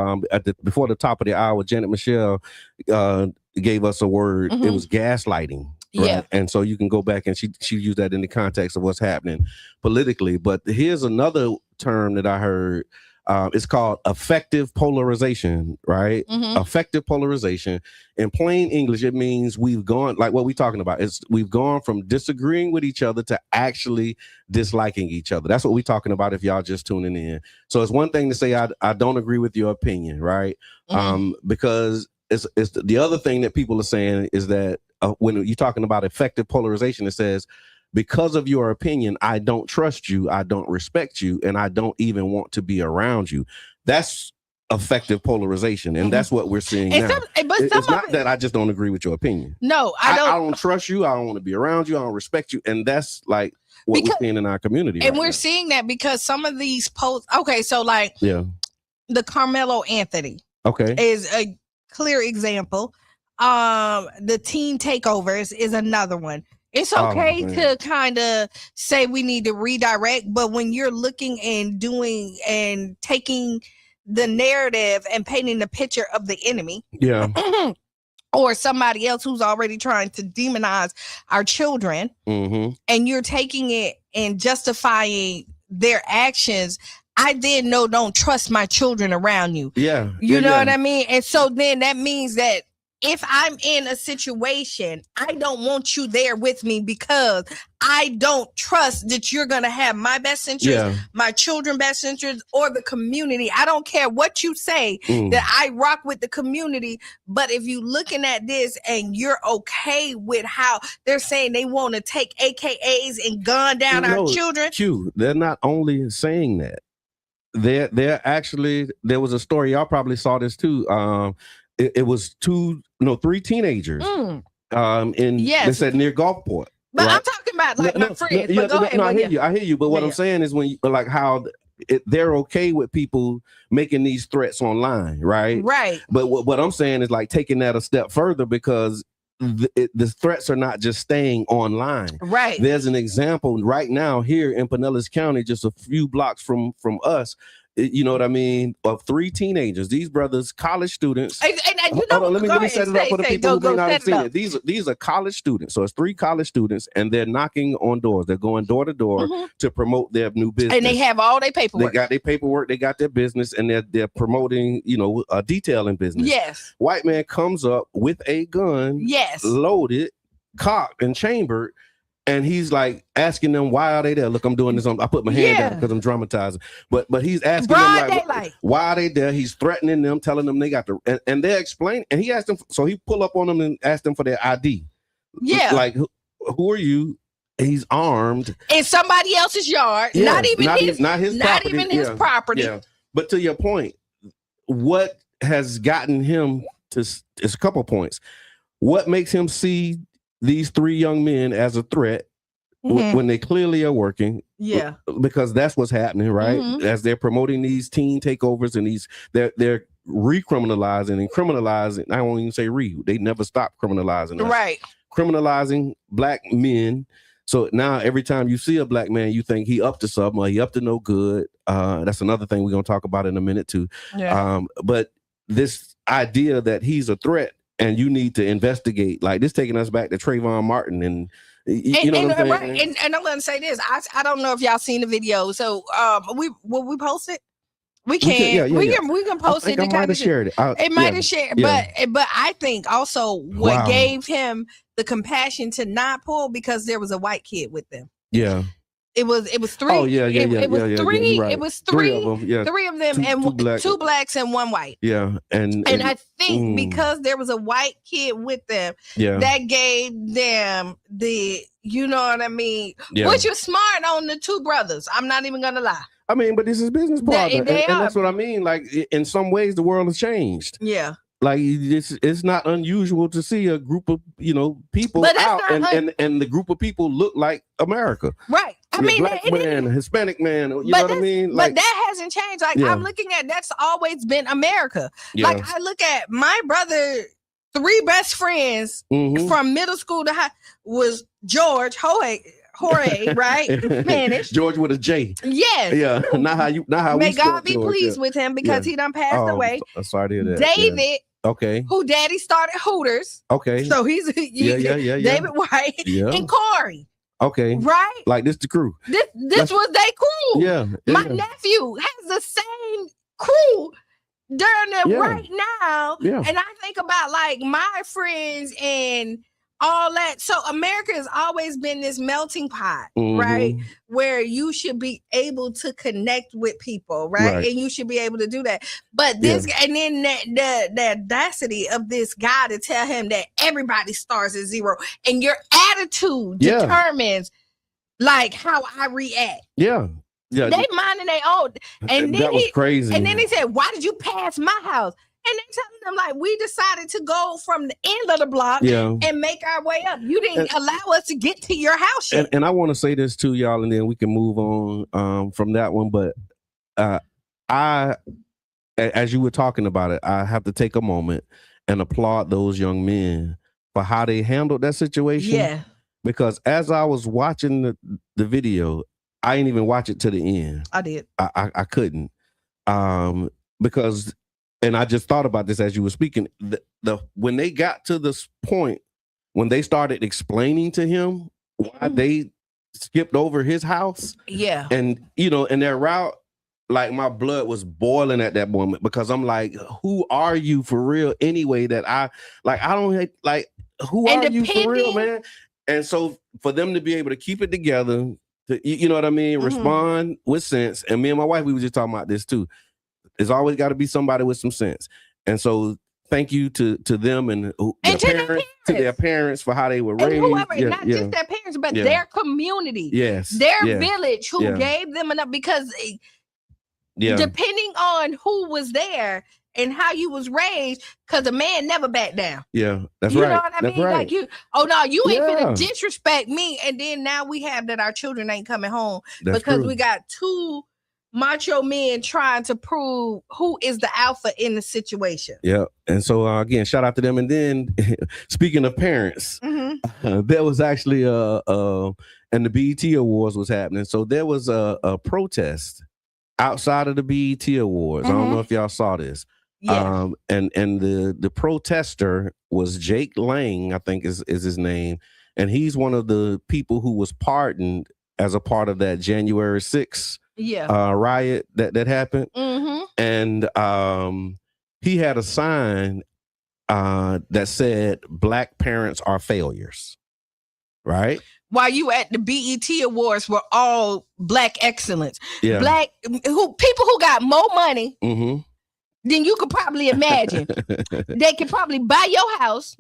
S2: before the top of the hour, Janet Michelle gave us a word.
S3: Mhm.
S2: It was gaslighting. Right?
S3: Yeah.
S2: And so you can go back and she used that in the context of what's happening politically. But here's another term that I heard. It's called affective polarization, right?
S3: Mhm.
S2: Affective polarization. In plain English, it means we've gone, like what we're talking about, we've gone from disagreeing with each other to actually disliking each other. That's what we're talking about if y'all just tuning in. So it's one thing to say, I don't agree with your opinion, right?
S3: Mhm.
S2: Because it's the other thing that people are saying is that when you're talking about effective polarization, it says, because of your opinion, I don't trust you, I don't respect you, and I don't even want to be around you. That's effective polarization, and that's what we're seeing now. It's not that I just don't agree with your opinion.
S3: No, I don't
S2: trust you. I don't want to be around you. I don't respect you, and that's like what we're seeing in our community.
S3: And
S2: right
S3: we're
S2: now.
S3: seeing that because some of these posts. Okay, so like the Carmelo Anthony is a clear example. The teen takeovers is another one. It's okay to kind of say we need to redirect, but when you're looking and doing and taking the narrative and painting the picture of the enemy, or somebody else who's already trying to demonize our children, and you're taking it and justifying their actions, I then don't trust my children around you. You know what I mean? And so then that means that if I'm in a situation, I don't want you there with me because I don't trust that you're going to have my best interest, my children's best interest, or the community. I don't care what you say that I rock with the community. But if you looking at this and you're okay with how they're saying they want to take AKAs and gun down our children.
S2: They're not only saying that. They're actually, there was a story, y'all probably saw this too. It was three teenagers they said near Gulfport.
S3: But I'm talking about like my friends.
S2: I hear you. But what I'm saying is when like how they're okay with people making these threats online, right?
S3: Right.
S2: But what I'm saying is like taking that a step further because the threats are not just staying online.
S3: Right.
S2: There's an example right now here in Pinellas County, just a few blocks from us. You know what I mean? Of three teenagers, these brothers, college students.
S3: And
S2: let me set it up for the people who may not have seen it. These are college students. So it's three college students, and they're knocking on doors. They're going door to door to promote their new business.
S3: And they have all their paperwork.
S2: They got their paperwork. They got their business, and they're promoting, a detailing business.
S3: Yes.
S2: White man comes up with a gun.
S3: Yes.
S2: Loaded, cocked, and chambered. And he's like asking them, why are they there? Look, I'm doing this. I put my hand down because I'm dramatizing. But he's asking them like, why are they there? He's threatening them, telling them they got the and they're explaining. And he asked them, so he pull up on them and asked them for their ID.
S3: Yeah,
S2: like who are you? He's armed
S3: in somebody else's yard.
S2: Yeah.
S3: Not even his property.
S2: Yeah. But to your point, what has gotten him to is a couple points. What makes him see these three young men as a threat when they clearly are working?
S3: Yeah,
S2: because that's what's happening, right? As they're promoting these teen takeovers and they're recriminalizing and criminalizing. I won't even say they never stop criminalizing us.
S3: Right,
S2: criminalizing black men. So now every time you see a black man, you think he up to something or he up to no good. That's another thing we're gonna talk about in a minute too.
S3: Yeah.
S2: But this idea that he's a threat and you need to investigate, like this taking us back to Trayvon Martin and you know what I'm saying?
S3: Right. And I'm gonna say this. I don't know if y'all seen the video. So we post it? We can. We can
S2: I
S3: post it.
S2: think I might have shared it.
S3: It might have shared, but I think also what gave him the compassion to not pull because there was a white kid with them.
S2: Yeah.
S3: It was 3.
S2: Oh yeah.
S3: It was 3.
S2: Right.
S3: It was 3
S2: of them. Yeah.
S3: 3 of them, and two blacks and 1 white.
S2: Yeah. And
S3: I think because there was a white kid with them, that gave them the, you know what I mean? Which was smart on the 2 brothers. I'm not even gonna lie.
S2: I mean, but this is business partner, and that's what I mean. Like, in some ways, the world has changed.
S3: Yeah.
S2: Like, it's not unusual to see a group of people out, and the group of people look like America.
S3: Right. I mean,
S2: black man, Hispanic man. You know what I mean?
S3: Like, but that hasn't changed. Like, I'm looking at that's always been America.
S2: Yeah.
S3: Like, I look at my brother. 3 best friends from middle school to high was George Jorge, right? Spanish.
S2: George with a J.
S3: Yes.
S2: Yeah. Not how
S3: May
S2: we
S3: God be
S2: George,
S3: pleased with him because he done passed away.
S2: Sorry to hear that.
S3: David.
S2: Okay.
S3: Who daddy started Hooters.
S2: Okay.
S3: So he's David White and Corey.
S2: Okay.
S3: Right?
S2: Like this the crew.
S3: This was they crew.
S2: Yeah.
S3: My nephew has the same crew during the right now.
S2: Yeah.
S3: And I think about like my friends and all that. So America has always been this melting pot, right? Where you should be able to connect with people, right? And you should be able to do that. But this, and then the audacity of this guy to tell him that everybody starts at 0 and your attitude determines like how I react.
S2: Yeah. Yeah.
S3: They minding their own. And then
S2: that was crazy.
S3: And then he said, "Why did you pass my house?" And they telling them like, we decided to go from the end of the block and make our way up. You didn't allow us to get to your house yet.
S2: And I want to say this too, y'all, and then we can move on from that one. But as you were talking about it, I have to take a moment and applaud those young men for how they handled that situation.
S3: Yeah.
S2: Because as I was watching the video, I didn't even watch it to the end.
S3: I did.
S2: I couldn't. Because, and I just thought about this as you were speaking, when they got to this point, when they started explaining to him why they skipped over his house.
S3: Yeah.
S2: And, in their route, like my blood was boiling at that moment because I'm like, who are you for real anyway? Who are you for real, man? And so for them to be able to keep it together, you know what I mean? Respond with sense. And me and my wife, we were just talking about this too. There's always got to be somebody with some sense. And so thank you to them and to their parents for how they were raised.
S3: Whoever, not just their parents, but their community.
S2: Yes.
S3: Their village who gave them enough because depending on who was there and how you was raised, because a man never back down.
S2: Yeah, that's
S3: you
S2: right.
S3: You know what I mean?
S2: Right.
S3: Like you ain't finna disrespect me. And then now we have that our children ain't coming home because we got 2 macho men trying to prove who is the alpha in the situation.
S2: Yeah. And so again, shout out to them. And then speaking of parents, there was actually and the BET Awards was happening. So there was a protest outside of the BET Awards. I don't know if y'all saw this. Yeah. And the protester was Jake Lang, I think is his name. And he's one of the people who was pardoned as a part of that January 6th riot that happened. And he had a sign that said "Black parents are failures." Right?
S3: While you at the BET Awards were all Black excellence.
S2: Yeah.
S3: People who got more money than you could probably imagine. They could probably buy your house,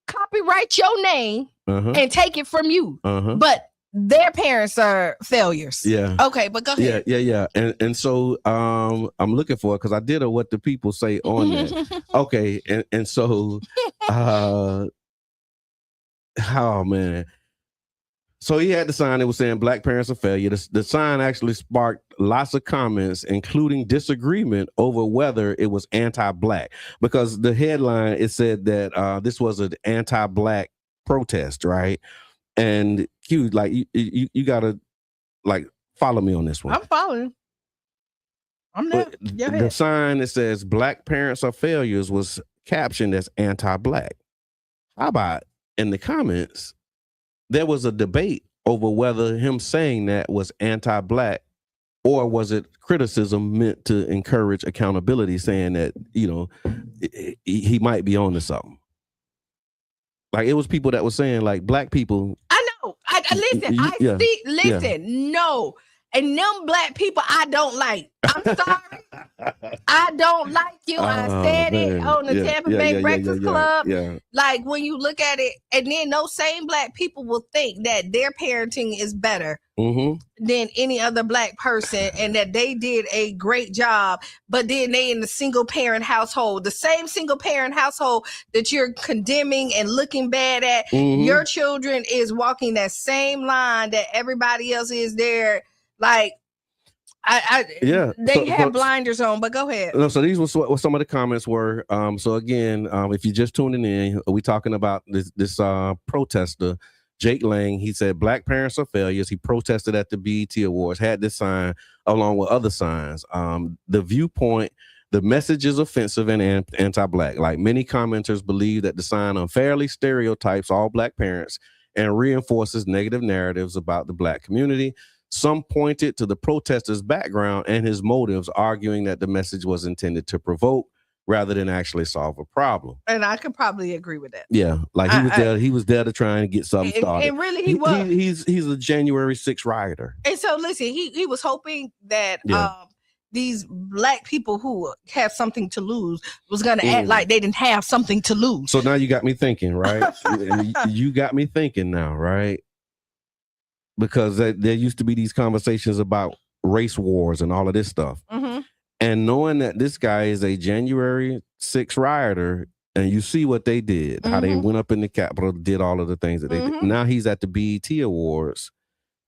S3: copyright your name, and take it from you. But their parents are failures.
S2: Yeah.
S3: Okay, but go ahead.
S2: Yeah. And so I'm looking for it because I did a What the People Say on that. Okay, and so oh man. So he had the sign that was saying "Black parents are failure." The sign actually sparked lots of comments, including disagreement over whether it was anti-Black. Because the headline, it said that this was an anti-Black protest, right? And Q, like you gotta like follow me on this one.
S3: I'm following. I'm not.
S2: The sign that says "Black parents are failures" was captioned as anti-Black. How about in the comments? There was a debate over whether him saying that was anti-Black Or was it criticism meant to encourage accountability, saying that, he might be on to something? Like, it was people that were saying, like, black people.
S3: I know. Listen, no. And them black people I don't like. I'm sorry. I don't like you. I said it on the Tampa Bay Breakfast Club.
S2: Yeah.
S3: Like, when you look at it, and then those same black people will think that their parenting is better than any other black person, and that they did a great job, but then they in the single parent household, the same single parent household that you're condemning and looking bad at. Your children is walking that same line that everybody else is there. Like, they have blinders on, but go ahead.
S2: So these were what some of the comments were. So again, if you're just tuning in, we talking about this protester, Jake Lang. He said black parents are failures. He protested at the BET Awards, had this sign along with other signs. The viewpoint, the message is offensive and anti-black. Like, many commenters believe that the sign unfairly stereotypes all black parents and reinforces negative narratives about the black community. Some pointed to the protester's background and his motives, arguing that the message was intended to provoke rather than actually solve a problem.
S3: And I could probably agree with that.
S2: Yeah, like he was there to try and get something started.
S3: And really, he was.
S2: He's a January 6th rioter.
S3: And so, listen, he was hoping that these black people who have something to lose was going to act like they didn't have something to lose.
S2: So now you got me thinking, right? You got me thinking now, right? Because there used to be these conversations about race wars and all of this stuff. And knowing that this guy is a January 6th rioter, and you see what they did, how they went up in the Capitol, did all of the things that they did. Now he's at the BET Awards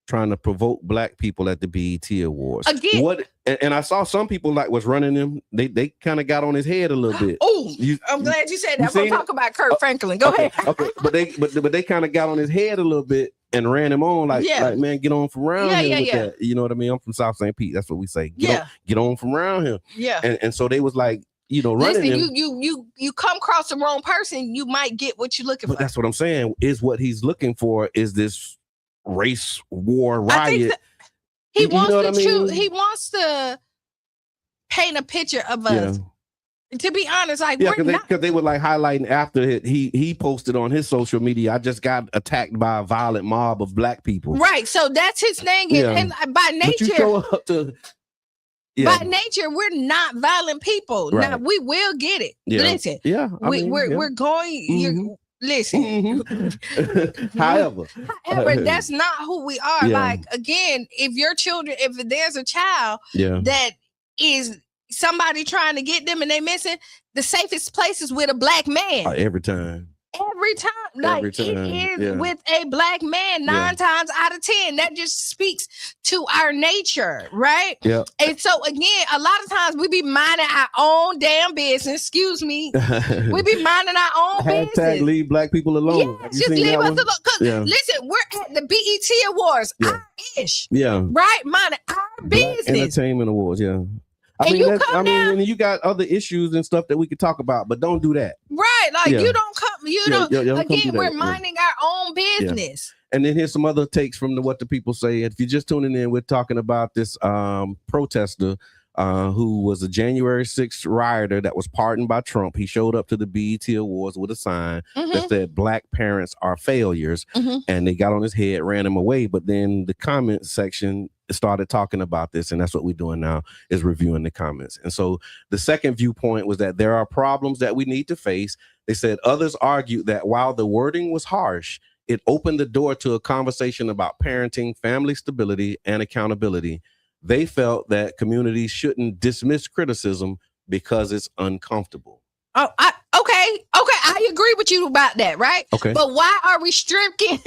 S2: trying to provoke black people at the BET Awards.
S3: Again.
S2: And I saw some people like was running him. They kind of got on his head a little bit.
S3: Oh, I'm glad you said that. I'm going to talk about Kurt Franklin. Go ahead.
S2: Okay, but they kind of got on his head a little bit and ran him on like man, get on from around him with that. You know what I mean? I'm from South St. Pete. That's what we say. Get on from around him.
S3: Yeah.
S2: And so they was like, running
S3: Listen,
S2: him.
S3: you come across the wrong person, you might get what you're looking for.
S2: But that's what I'm saying. Is what he's looking for is this race war riot.
S3: He wants to paint a picture of us. To be honest, like,
S2: because they were like highlighting after he posted on his social media, I just got attacked by a violent mob of black people.
S3: Right. So that's his thing. And by nature,
S2: but you show up to,
S3: by nature, we're not violent people. Right. Now we will get it. Listen. We're going. Listen.
S2: However,
S3: that's not who we are. Like, again, if there's a child that is somebody trying to get them and they missing, the safest place is with a black man.
S2: Every time.
S3: Like, it is with a black man 9 times out of 10. That just speaks to our nature, right?
S2: Yeah.
S3: And so, again, a lot of times we be minding our own damn business. Excuse me. We be minding our own business.
S2: Leave black people alone.
S3: Yeah, just leave us alone. Because listen, we're at the BET Awards. Our ish.
S2: Yeah.
S3: Right? Minding our business.
S2: Black Entertainment Awards. Yeah. And you got other issues and stuff that we could talk about, but don't do that.
S3: Right. Like, you don't come, again, we're minding our own business.
S2: And then here's some other takes from what the people say. If you're just tuning in, we're talking about this protester who was a January 6th rioter that was pardoned by Trump. He showed up to the BET Awards with a sign that said black parents are failures, and they got on his head, ran him away. But then the comment section started talking about this, and that's what we're doing now, is reviewing the comments. And so the second viewpoint was that there are problems that we need to face. They said others argued that while the wording was harsh, it opened the door to a conversation about parenting, family stability, and accountability. They felt that communities shouldn't dismiss criticism because it's uncomfortable.
S3: Okay, I agree with you about that, right?
S2: Okay.
S3: But why are we stripping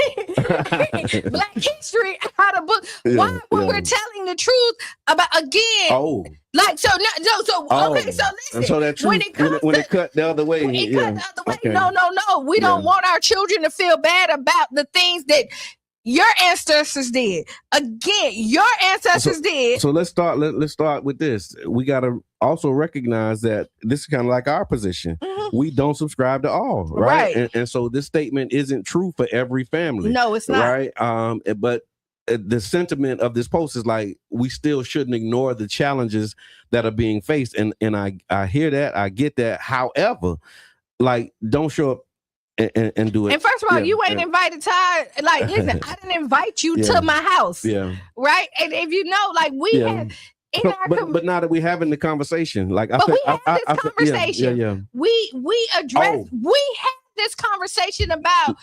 S3: Black history out of books? Why, when we're telling the truth about, again, like, so listen.
S2: So that truth, when it cut the other way.
S3: No. We don't want our children to feel bad about the things that your ancestors did. Again, your ancestors did.
S2: So let's start with this. We got to also recognize that this is kind of like our position. We don't subscribe to all, right? And so this statement isn't true for every family.
S3: No, it's not.
S2: Right? But the sentiment of this post is like, we still shouldn't ignore the challenges that are being faced. And I hear that, I get that. However, like, don't show up and do it.
S3: And first of all, you ain't invited Ty. Like, listen, I didn't invite you to my house.
S2: Yeah.
S3: Right. And if you know, like, we have
S2: but now that we're having the conversation, like
S3: we had this conversation. We addressed we had this conversation about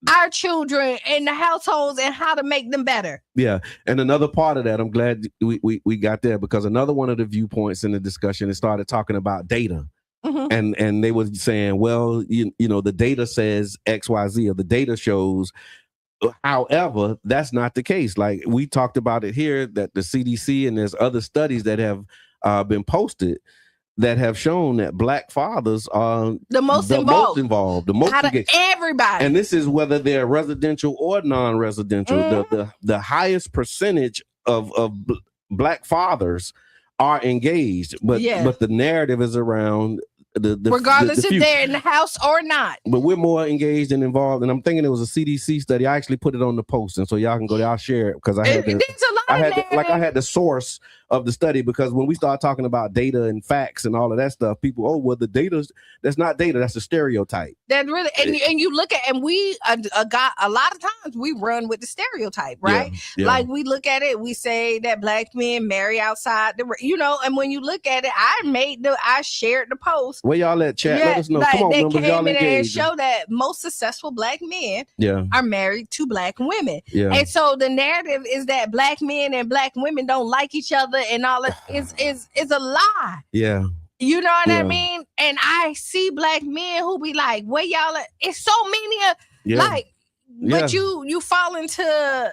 S3: our children and the households and how to make them better.
S2: Yeah. And another part of that, I'm glad we got there, because another one of the viewpoints in the discussion is started talking about data. Mm-hmm. And they were saying, well, you know, the data says XYZ, or the data shows. However, that's not the case. Like we talked about it here, that the CDC and there's other studies that have been posted that have shown that Black fathers are
S3: the most involved,
S2: the most
S3: out of
S2: engaged.
S3: Everybody.
S2: And this is whether they're residential or non-residential. Mm-hmm. The highest percentage of Black fathers are engaged, but the narrative is around
S3: regardless if they're in the house or not.
S2: But we're more engaged and involved. And I'm thinking it was a CDC study. I actually put it on the post, and so y'all can go there. I'll share it because I had the source of the study, because when we start talking about data and facts and all of that stuff, people, the data, that's not data, that's a stereotype.
S3: That really, and you look at, and we got a lot of times we run with the stereotype, right? Yeah. Like we look at it, we say that Black men marry outside the, and when you look at it, I shared the post.
S2: Where y'all at, chat? Let us know.
S3: Like,
S2: come on,
S3: they
S2: members,
S3: came
S2: y'all
S3: in there and
S2: engaged.
S3: show that most successful Black men are married to Black women.
S2: Yeah.
S3: And so the narrative is that Black men and Black women don't like each other and all that is a lie.
S2: Yeah.
S3: You know what I mean? And I see Black men who be like, where y'all at? It's so many like, but you fall into,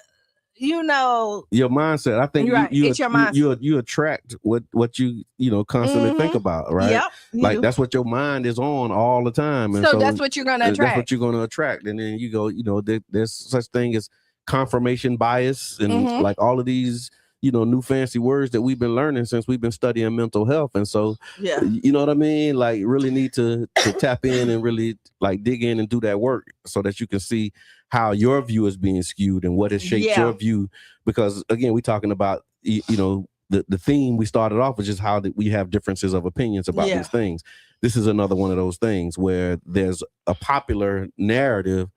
S3: your
S2: mindset. I think
S3: it's your mindset.
S2: You attract what you constantly think about, right?
S3: Yep,
S2: like that's what your mind is on all the time. And so
S3: that's what you're gonna attract.
S2: That's what you're gonna attract. And then you go, there's such thing as confirmation bias and like all of these, new fancy words that we've been learning since we've been studying mental health. And so, you know what I mean? Like really need to tap in and really like dig in and do that work so that you can see how your view is being skewed and what has shaped your view. Because again, we're talking about, the theme we started off with, just how we have differences of opinions about these things. This is another one of those things where there's a popular narrative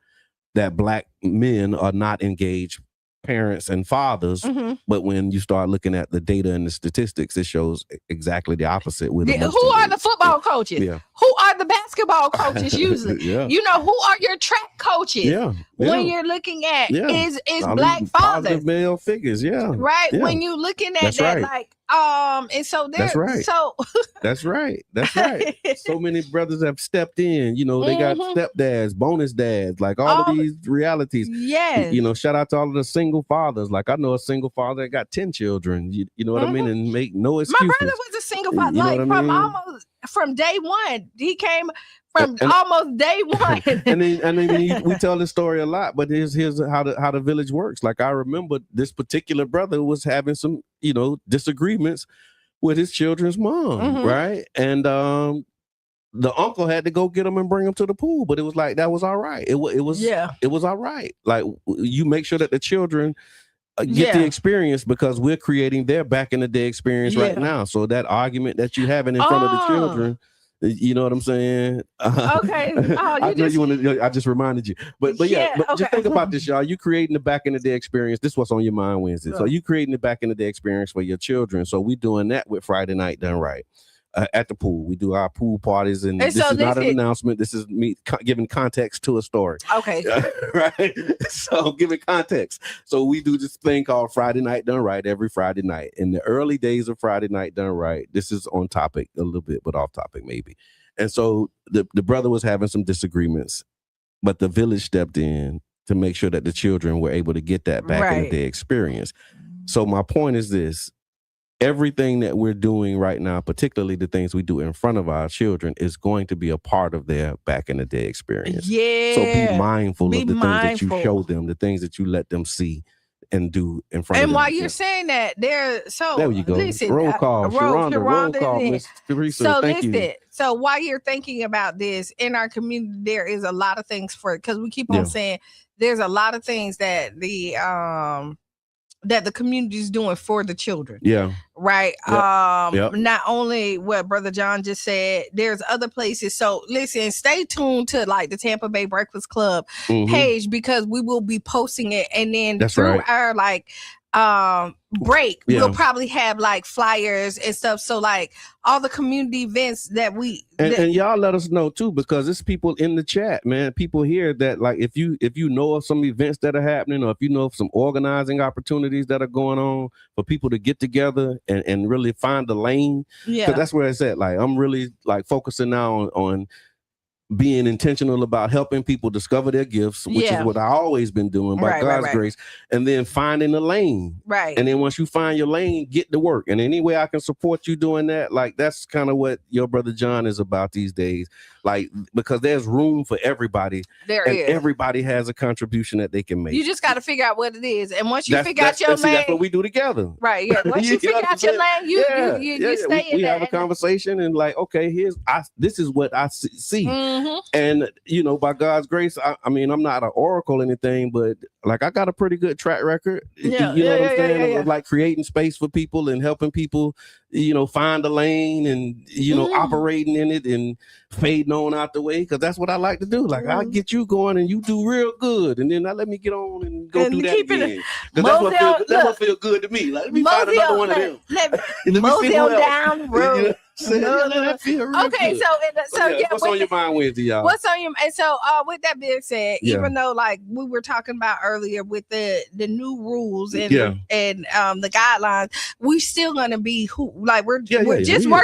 S2: that Black men are not engaged parents and fathers, but when you start looking at the data and the statistics, it shows exactly the opposite. Who
S3: are the football coaches?
S2: Yeah.
S3: Who are the basketball coaches usually? Who are your track coaches? When you're looking at is Black fathers,
S2: male figures,
S3: right? When you're looking at that, like and so
S2: that's right.
S3: So
S2: that's right. So many brothers have stepped in. They got stepdads, bonus dads, like all of these realities.
S3: Yes.
S2: Shout out to all of the single fathers. Like I know a single father that got 10 children. You know what I mean? And make no excuses.
S3: My brother was a single father. From day one. He came from almost day one.
S2: and then we tell this story a lot, but here's how the village works. Like I remember this particular brother was having some, disagreements with his children's mom, right? And the uncle had to go get him and bring him to the pool, but it was like that was all right. It was all right. Like you make sure that the children get the experience, because we're creating their back in the day experience right now. So that argument that you having in front of the children, you know what I'm saying?
S3: Okay.
S2: I just reminded you. But just think about this, y'all. You creating the back in the day experience. This is what's on your mind Wednesday. So you creating the back in the day experience for your children. So we doing that with Friday Night Done Right. At the pool, we do our pool parties, and this is not an announcement. This is me giving context to a story.
S3: Okay,
S2: right. So giving context. So we do this thing called Friday Night Done Right every Friday night. In the early days of Friday Night Done Right, this is on topic a little bit, but off topic maybe. And so the brother was having some disagreements, but the village stepped in to make sure that the children were able to get that back in the day experience. So my point is this. Everything that we're doing right now, particularly the things we do in front of our children, is going to be a part of their back in the day experience.
S3: Yeah.
S2: So be mindful of the things that you show them, the things that you let them see and do in front of them.
S3: And while you're saying that, there you
S2: go.
S3: Listen,
S2: roll call, Sharonda, roll call, Miss Teresa.
S3: So
S2: thank you.
S3: So while you're thinking about this, in our community, there is a lot of things because we keep on saying there's a lot of things that the that the community is doing for the children.
S2: Yeah.
S3: Right.
S2: Yep.
S3: Not only what Brother John just said, there's other places. So listen, stay tuned to like the Tampa Bay Breakfast Club page, because we will be posting it, and then through our like break, we'll probably have like flyers and stuff. So like all the community events that we
S2: and y'all let us know too, because it's people in the chat, man. People here that like if you know of some events that are happening, or if you know of some organizing opportunities that are going on for people to get together and really find the lane. Yeah, because that's where it's at. Like I'm really like focusing now on being intentional about helping people discover their gifts, which is what I always been doing by God's grace, and then finding a lane. Right. And then once you find your lane, get to work. And any way I can support you doing that, like that's kind of what your brother John is about these days. Like, because there's room for everybody. There is. Everybody has a contribution that they can make.
S3: You just got to figure out what it is. And once you figure out your lane,
S2: that's what we do together.
S3: Right. Yeah. Once you figure out your lane, you stay in
S2: we
S3: that.
S2: have a conversation and like, okay, this is what I see. And, you know, by God's grace, I mean, I'm not an oracle or anything, but like I got a pretty good track record. You know what I'm saying? Like creating space for people and helping people, you know, find a lane and, you know, operating in it and fading on out the way. Cause that's what I like to do. Like I'll get you going and you do real good. And then I let me get on and go do that again. Cause that's what feel good to me. Like, let me find another one of them.
S3: Mosey on down the road.
S2: Okay, what's on your mind, Wednesday, y'all?
S3: What's on your mind? So with that being said, even though like we were talking about earlier with the new rules and the guidelines, we still gonna be work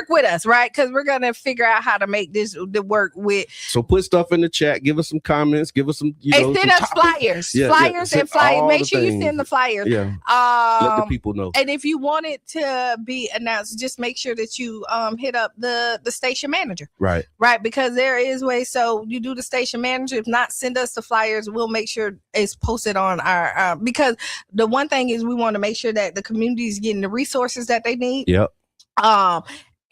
S3: with us, right? Because we're gonna figure out how to make this the work with.
S2: So put stuff in the chat, give us some comments, give us some
S3: send us flyers, and flyers. Make sure you send the flyers.
S2: Yeah, let the people know.
S3: And if you want it to be announced, just make sure that you hit up the station manager, right, because there is ways. So you do the station manager. If not, send us the flyers. We'll make sure it's posted on our because the one thing is we want to make sure that the community is getting the resources that they need.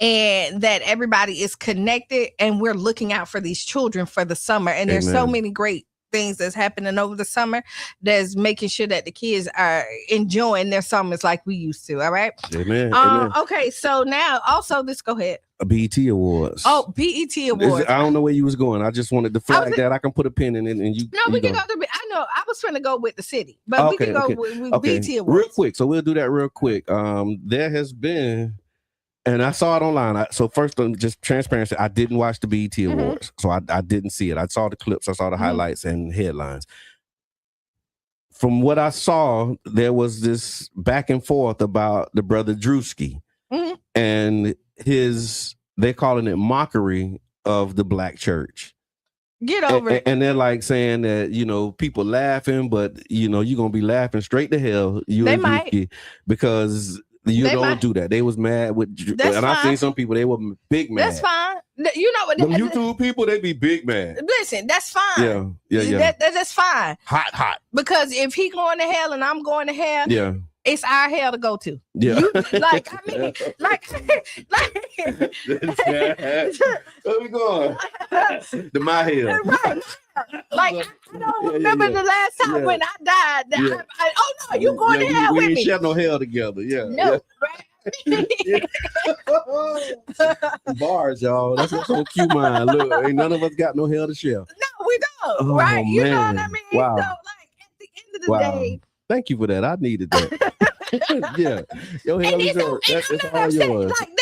S3: And that everybody is connected, and we're looking out for these children for the summer. And there's so many great things that's happening over the summer that's making sure that the kids are enjoying their summers like we used to. All right.
S2: Amen.
S3: Okay. So now also let's go ahead.
S2: BET Awards.
S3: Oh, BET Awards.
S2: I don't know where you was going. I just wanted to flag that. I can put a pin in it and you.
S3: No, we can go to. I know. I was trying to go with the city, but we can go with BET Awards.
S2: Real quick. So we'll do that real quick. There has been. And I saw it online. So first, just transparency, I didn't watch the BET Awards. So I didn't see it. I saw the clips. I saw the highlights and headlines. From what I saw, there was this back and forth about the brother Druski and they're calling it mockery of the black church.
S3: Get over it.
S2: And they're like saying that, you know, people laughing, but, you know, you're going to be laughing straight to hell. They might. Because... You don't do that. They was mad with, and I've seen some people, they were big mad.
S3: That's fine. You know what?
S2: Them YouTube people, they be big mad.
S3: Listen, that's fine.
S2: Yeah.
S3: That's fine.
S2: Hot.
S3: Because if he going to hell and I'm going to hell, it's our hell to go to.
S2: Yeah. Where we going? To my hell.
S3: Right. Like I don't remember the last time when I died. You going to hell with me?
S2: We ain't share no hell together.
S3: No.
S2: Bars, y'all. That's what's on Q Mind. Look, ain't none of us got no hell to share.
S3: No, we don't. Right? You know what I mean?
S2: Wow.
S3: So, like at the end of the day.
S2: Thank you for that. I needed that. Your hell is yours. That's all yours.
S3: I'm not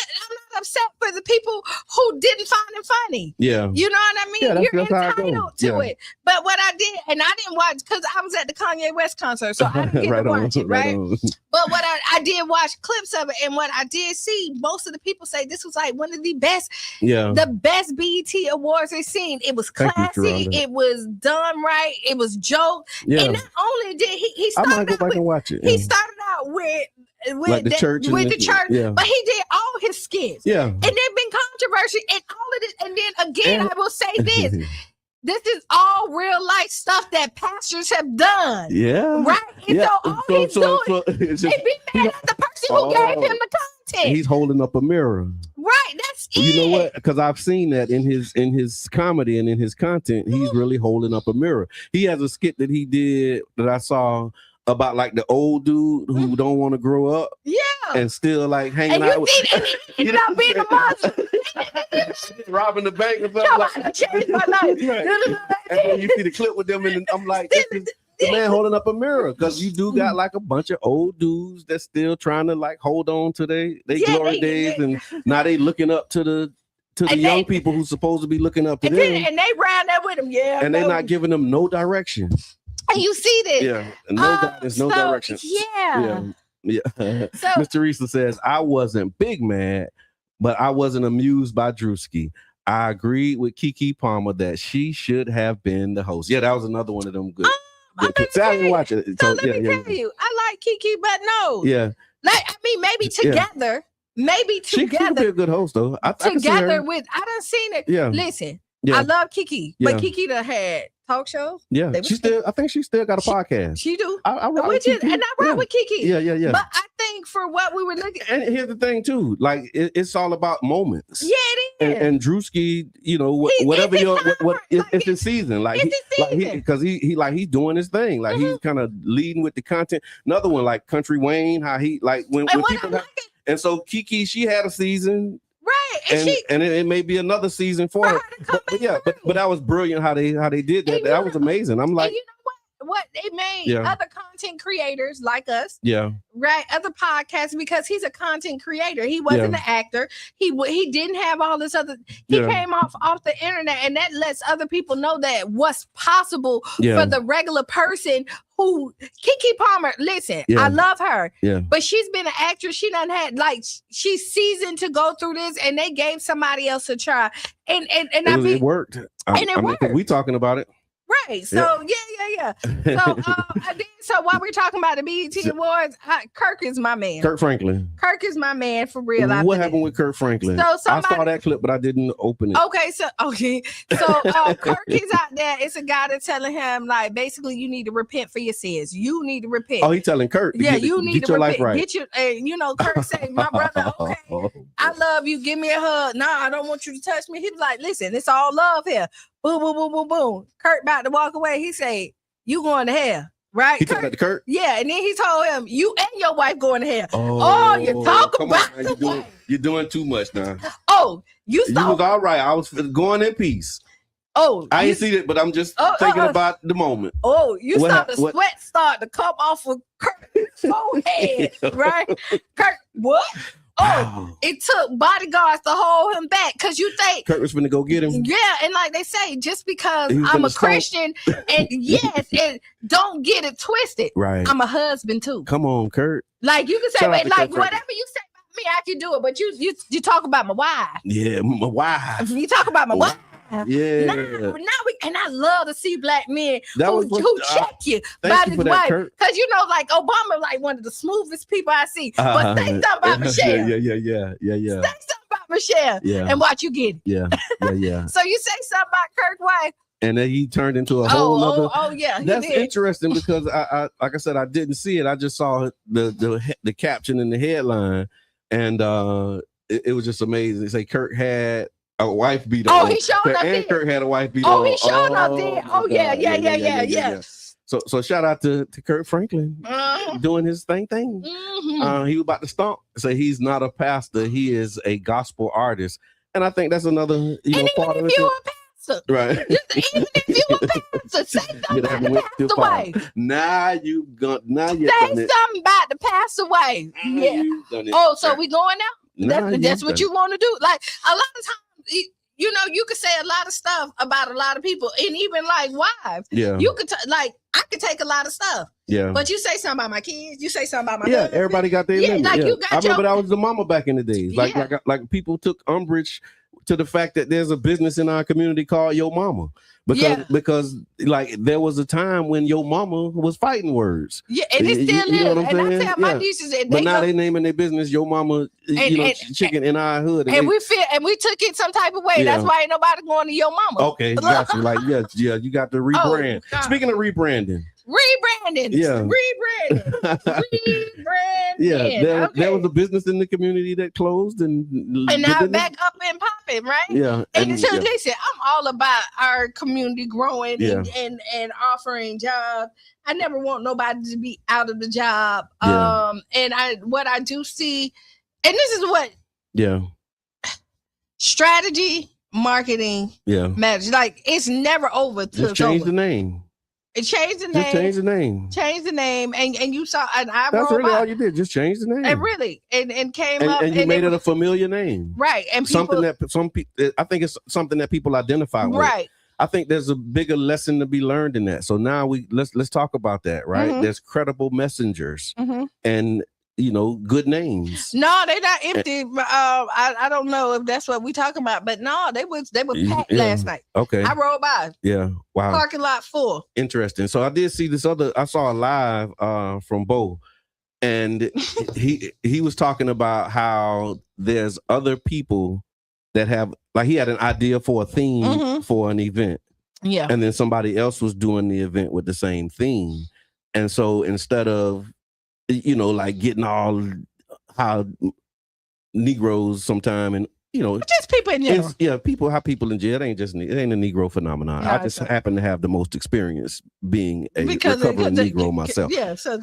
S3: upset for the people who didn't find it funny.
S2: Yeah.
S3: You know what I mean?
S2: Yeah,
S3: you're entitled to it. But what I did, and I didn't watch because I was at the Kanye West concert, so I didn't get to watch it, right? But what I did watch clips of it, and what I did see, most of the people say this was like one of the best BET Awards they've seen. It was classy, it was done right, it was joke. Yeah. And not only did he started
S2: I might go back and watch it.
S3: He started out with like the church, but he did all his skits. Yeah. And there've been controversy and all of this. And then again, I will say this. This is all real life stuff that pastors have done.
S2: Yeah.
S3: Right? And so all he's doing is be mad at the person who gave him the content.
S2: He's holding up a mirror.
S3: Right. That's it.
S2: You know what? Because I've seen that in his comedy and in his content, he's really holding up a mirror. He has a skit that he did that I saw about like the old dude who don't want to grow up.
S3: Yeah.
S2: And still like hanging out with
S3: you know, being a monster.
S2: robbing the bank or something. Like,
S3: change my life.
S2: Right. And then you see the clip with them, and I'm like, this is the man holding up a mirror, because you do got like a bunch of old dudes that's still trying to like hold on to they glory days, and now they looking up to the young people who's supposed to be looking up to them,
S3: and they round there with them,
S2: and they're not giving them no direction.
S3: And you see this,
S2: no guidance, no direction. Yeah. So, Mr. Risa says, I wasn't big mad, but I wasn't amused by Druski. I agreed with Keke Palmer that she should have been the host. Yeah, that was another one of them good. I didn't watch it.
S3: So let me tell you, I like Keke, but no.
S2: Yeah.
S3: Like, I mean, maybe together. Maybe
S2: together. She could be a good host, though. I done
S3: seen it.
S2: Yeah.
S3: Listen, I love Keke, but Keke done had talk shows.
S2: Yeah, I think she still got a podcast.
S3: She do.
S2: I rock with
S3: Keke.
S2: Yeah.
S3: But I think for what we were looking,
S2: and here's the thing too, like it's all about moments.
S3: Yeah, it is.
S2: And Druski, you know, whatever it's his season. Like because he's doing his thing. Like he's kind of leading with the content. Another one like Country Wayne, how he like when people and so Keke, she had a season.
S3: Right,
S2: and it may be another season for her. But that was brilliant how they did that. That was amazing. I'm like,
S3: you know what they made other content creators like us, right? Other podcasts, because he's a content creator. He wasn't an actor. He didn't have all this other. He came off the internet, and that lets other people know that what's possible for the regular person. Who Keke Palmer, listen, I love her, but she's been an actress. She done had she's seasoned to go through this, and they gave somebody else a try, and
S2: it worked. It worked. We talking about it.
S3: Right. So yeah. So while we're talking about the BET Awards, Kirk is my man.
S2: Kirk Franklin.
S3: Kirk is my man for real.
S2: What happened with Kirk Franklin? I saw that clip, but I didn't open it.
S3: Okay. So Kirk is out there. It's a guy that's telling him like basically you need to repent for your sins. You need to repent.
S2: Oh, he's telling Kirk.
S3: You need
S2: get
S3: to
S2: your
S3: repent.
S2: life right.
S3: Get your, Kirk say, my brother, okay, I love you. Give me a hug. No, I don't want you to touch me. He was like, listen, it's all love here. Boom, boom, boom, boom, boom. Kurt about to walk away. He say, you going to hell, right?
S2: He told that to Kurt?
S3: Yeah, and then he told him, you and your wife going to hell. Oh, you talk about
S2: you're doing too much now.
S3: Oh, you
S2: was all right. I was going in peace.
S3: Oh,
S2: I ain't seen it, but I'm just thinking about the moment.
S3: Oh, you start the sweat start to come off of Kurt's forehead, right? Kurt, what? Oh, it took bodyguards to hold him back because you think
S2: Kurt was going to go get him.
S3: Yeah, and like they say, just because I'm a Christian, and and don't get it twisted.
S2: Right,
S3: I'm a husband too.
S2: Come on, Kurt.
S3: Like you can say, like whatever you say about me, I can do it. But you talk about my wife.
S2: Yeah, my wife.
S3: You talk about my wife.
S2: Yeah.
S3: Now and I love to see black men who check you by his wife. Because like Obama, like one of the smoothest people I see. But say something about Michelle.
S2: Yeah.
S3: Say something about Michelle.
S2: Yeah.
S3: And watch you get it.
S2: Yeah.
S3: So you say something about Kirk's wife.
S2: And then he turned into a whole other.
S3: Oh yeah.
S2: That's interesting because I like I said, I didn't see it. I just saw the caption in the headline, and it was just amazing. They say Kirk had a wife beater.
S3: Oh, he showed up
S2: and Kirk had a wife beater.
S3: Oh, he showed up there. Oh, yeah.
S2: So shout out to Kirk Franklin doing his thing.
S3: Mm-hmm.
S2: He was about to stomp. Say he's not a pastor. He is a gospel artist. And I think that's another part of it. Right.
S3: Even if you a pastor, say something about the pastor away.
S2: Now you
S3: say something about the pastor away. Yeah. Oh, so we going now? That's what you want to do. Like a lot of times, you could say a lot of stuff about a lot of people, and even like wives.
S2: Yeah.
S3: You could I could take a lot of stuff.
S2: Yeah.
S3: But you say something about my kids. You say something about my husband.
S2: Everybody got their limit.
S3: Like you got
S2: I remember that was the mama back in the days. Like people took umbrage to the fact that there's a business in our community called Yo Mama. Because like there was a time when Yo Mama was fighting words.
S3: Yeah, and it still is.
S2: What I'm saying?
S3: I tell my nieces,
S2: but now they naming their business Yo Mama, chicken in our hood.
S3: And we took it some type of way. That's why ain't nobody going to Yo Mama.
S2: Okay, gotcha. Like you got to rebrand. Speaking of rebranding.
S3: rebranding.
S2: Yeah.
S3: Rebranding.
S2: Yeah, there was a business in the community that closed, and
S3: now back up and popping, right?
S2: Yeah,
S3: and so listen, I'm all about our community growing and offering jobs. I never want nobody to be out of the job. And what I do see, and this is what strategy, marketing matters. Like it's never over till
S2: just change the name.
S3: It changed the name.
S2: Just change the name.
S3: Change the name, and you saw, and I.
S2: That's really all you did. Just change the name.
S3: And really, and came up,
S2: and you made it a familiar name,
S3: right? And
S2: something that some people, I think it's something that people identify with, right? I think there's a bigger lesson to be learned in that. So now let's talk about that, right? Mm-hmm. There's credible messengers, and good names.
S3: No, they're not empty. I don't know if that's what we talking about, but no, they were packed last night.
S2: Okay,
S3: I rode by.
S2: Yeah, wow.
S3: Parking lot full.
S2: Interesting. So I did see this I saw a live from Bo, and he was talking about how there's other people that have, like, he had an idea for a theme for an event.
S3: Yeah.
S2: And then somebody else was doing the event with the same theme. And so instead of like getting all how Negroes sometime and
S3: just people in general.
S2: How people in jail. It ain't a Negro phenomenon.
S3: No,
S2: I just happen to have the most experience being a recovering Negro myself.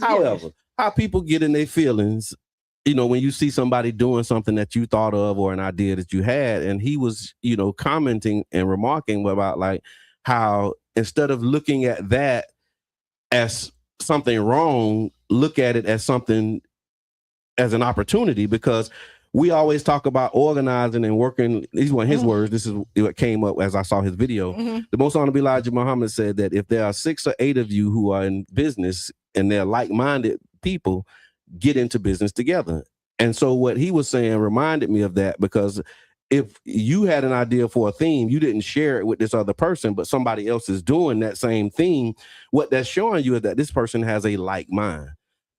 S2: However, how people get in their feelings, when you see somebody doing something that you thought of or an idea that you had, and he was, commenting and remarking about like how instead of looking at that as something wrong, look at it as something, as an opportunity, because we always talk about organizing and working. These were his words. This is what came up as I saw his video. The Most Honorable Elijah Muhammad said that if there are 6 or 8 of you who are in business and they're like-minded people, get into business together. And so what he was saying reminded me of that, because if you had an idea for a theme, you didn't share it with this other person, but somebody else is doing that same theme, what that's showing you is that this person has a like mind.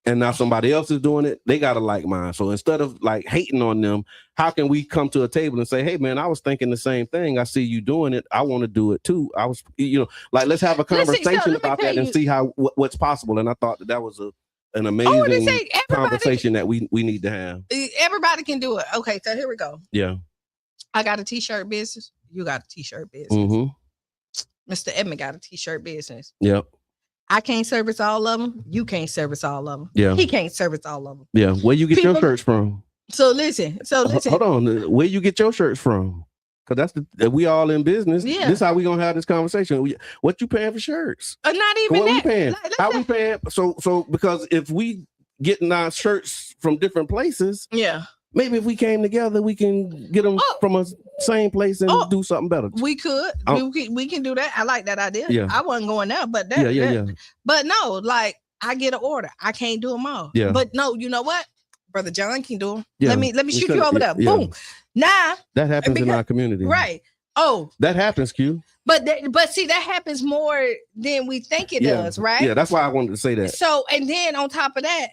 S2: And now somebody else is doing it, they got a like mind. So instead of like hating on them, how can we come to a table and say, hey man, I was thinking the same thing. I see you doing it. I want to do it too. I was, like, let's have a conversation about that and see how what's possible. And I thought that was an amazing conversation that we need to have.
S3: Everybody can do it. Okay, so here we go.
S2: Yeah.
S3: I got a t-shirt business. You got a t-shirt business. Mr. Edmond got a t-shirt business.
S2: Yep.
S3: I can't service all of them. You can't service all of them.
S2: Yeah.
S3: He can't service all of them.
S2: Yeah. Where you get your shirts from?
S3: So listen.
S2: Hold on. Where you get your shirts from? Because we all in business.
S3: Yeah.
S2: This is how we gonna have this conversation. What you paying for shirts?
S3: Not even
S2: what
S3: that.
S2: We paying? How we paying? So because if we getting our shirts from different places, maybe if we came together, we can get them from a same place and do something better.
S3: We could. We can do that. I like that idea.
S2: Yeah.
S3: I wasn't going there, but But no, like I get an order. I can't do them all.
S2: Yeah.
S3: But no, you know what? Brother John can do them.
S2: Yeah.
S3: Let me shoot you over there. Boom. Now
S2: that happens in our community.
S3: Right. Oh.
S2: That happens, Q.
S3: But see, that happens more than we think it does, right?
S2: Yeah, that's why I wanted to say that.
S3: So, and then on top of that,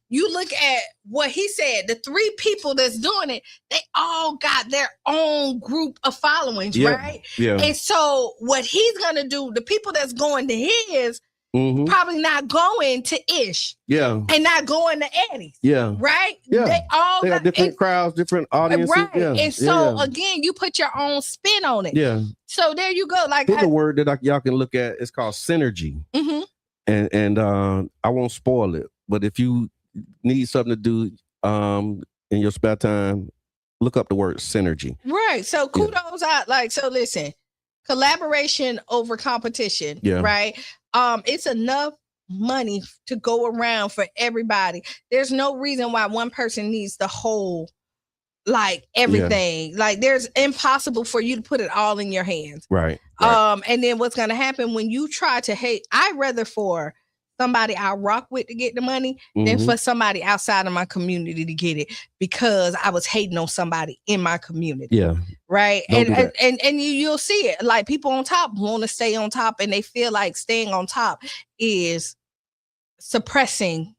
S3: you look at what he said, the 3 people that's doing it, they all got their own group of followings, right?
S2: Yeah.
S3: And so what he's going to do, the people that's going to his, probably not going to Ish.
S2: Yeah.
S3: And not going to Eddie's.
S2: Yeah.
S3: Right?
S2: Yeah.
S3: They
S2: got different crowds, different audiences.
S3: Right.
S2: Yeah.
S3: And so again, you put your own spin on it.
S2: Yeah.
S3: So there you go. Like
S2: there's a word that y'all can look at. It's called synergy. And I won't spoil it, but if you need something to do in your spare time, look up the word synergy.
S3: Right. So kudos out. Like, so listen, collaboration over competition.
S2: Yeah.
S3: Right. It's enough money to go around for everybody. There's no reason why one person needs the whole, like everything. Like there's impossible for you to put it all in your hands.
S2: Right.
S3: And then what's going to happen when you try to hate, I'd rather for somebody I rock with to get the money than for somebody outside of my community to get it because I was hating on somebody in my community.
S2: Yeah.
S3: Right. And you'll see it. Like people on top want to stay on top and they feel like staying on top is suppressing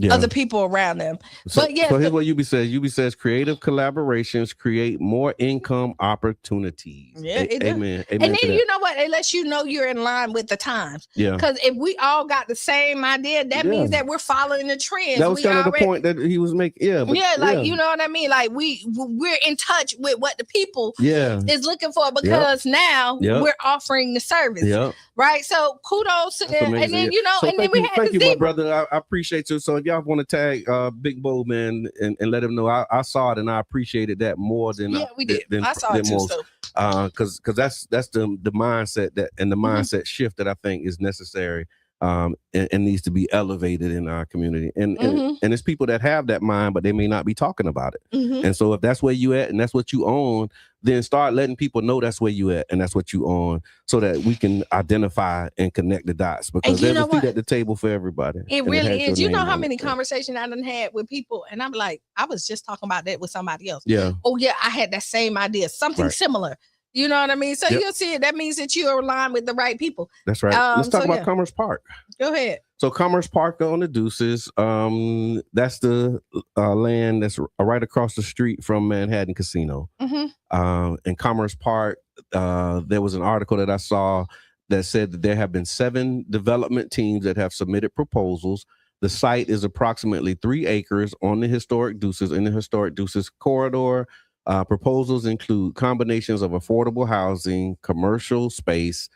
S3: other people around them.
S2: So,
S3: but yeah,
S2: so here's what UB says. UB says creative collaborations create more income opportunities.
S3: Yeah,
S2: amen.
S3: And then you know what? It lets you know you're in line with the times.
S2: Yeah.
S3: Because if we all got the same idea, that means that we're following the trends.
S2: That was kind of the point that he was making. Yeah.
S3: You know what I mean? Like we're in touch with what the people is looking for, because now we're offering the service.
S2: Yeah.
S3: Right. So kudos to them. And then
S2: thank you, my brother. I appreciate you. So if y'all want to tag Big Bo, man, and let him know, I saw it and I appreciated that more than
S3: we did. I saw it too.
S2: Most. Because that's the mindset the mindset shift that I think is necessary. And needs to be elevated in our community. And it's people that have that mind, but they may not be talking about it. And so if that's where you at and that's what you own, then start letting people know that's where you at and that's what you own, so that we can identify and connect the dots, because there's a seat at the table for everybody.
S3: It really is. You know how many conversations I done had with people, and I'm like, I was just talking about that with somebody else.
S2: Yeah.
S3: Oh yeah, I had that same idea, something similar. You know what I mean? So you'll see it. That means that you're aligned with the right people.
S2: That's right. Let's talk about Commerce Park.
S3: Go ahead.
S2: So Commerce Park on the Deuces, that's the land that's right across the street from Manhattan Casino. In Commerce Park, there was an article that I saw that said that there have been 7 development teams that have submitted proposals. The site is approximately 3 acres on the historic Deuces, in the historic Deuces corridor. Proposals include combinations of affordable housing, commercial space,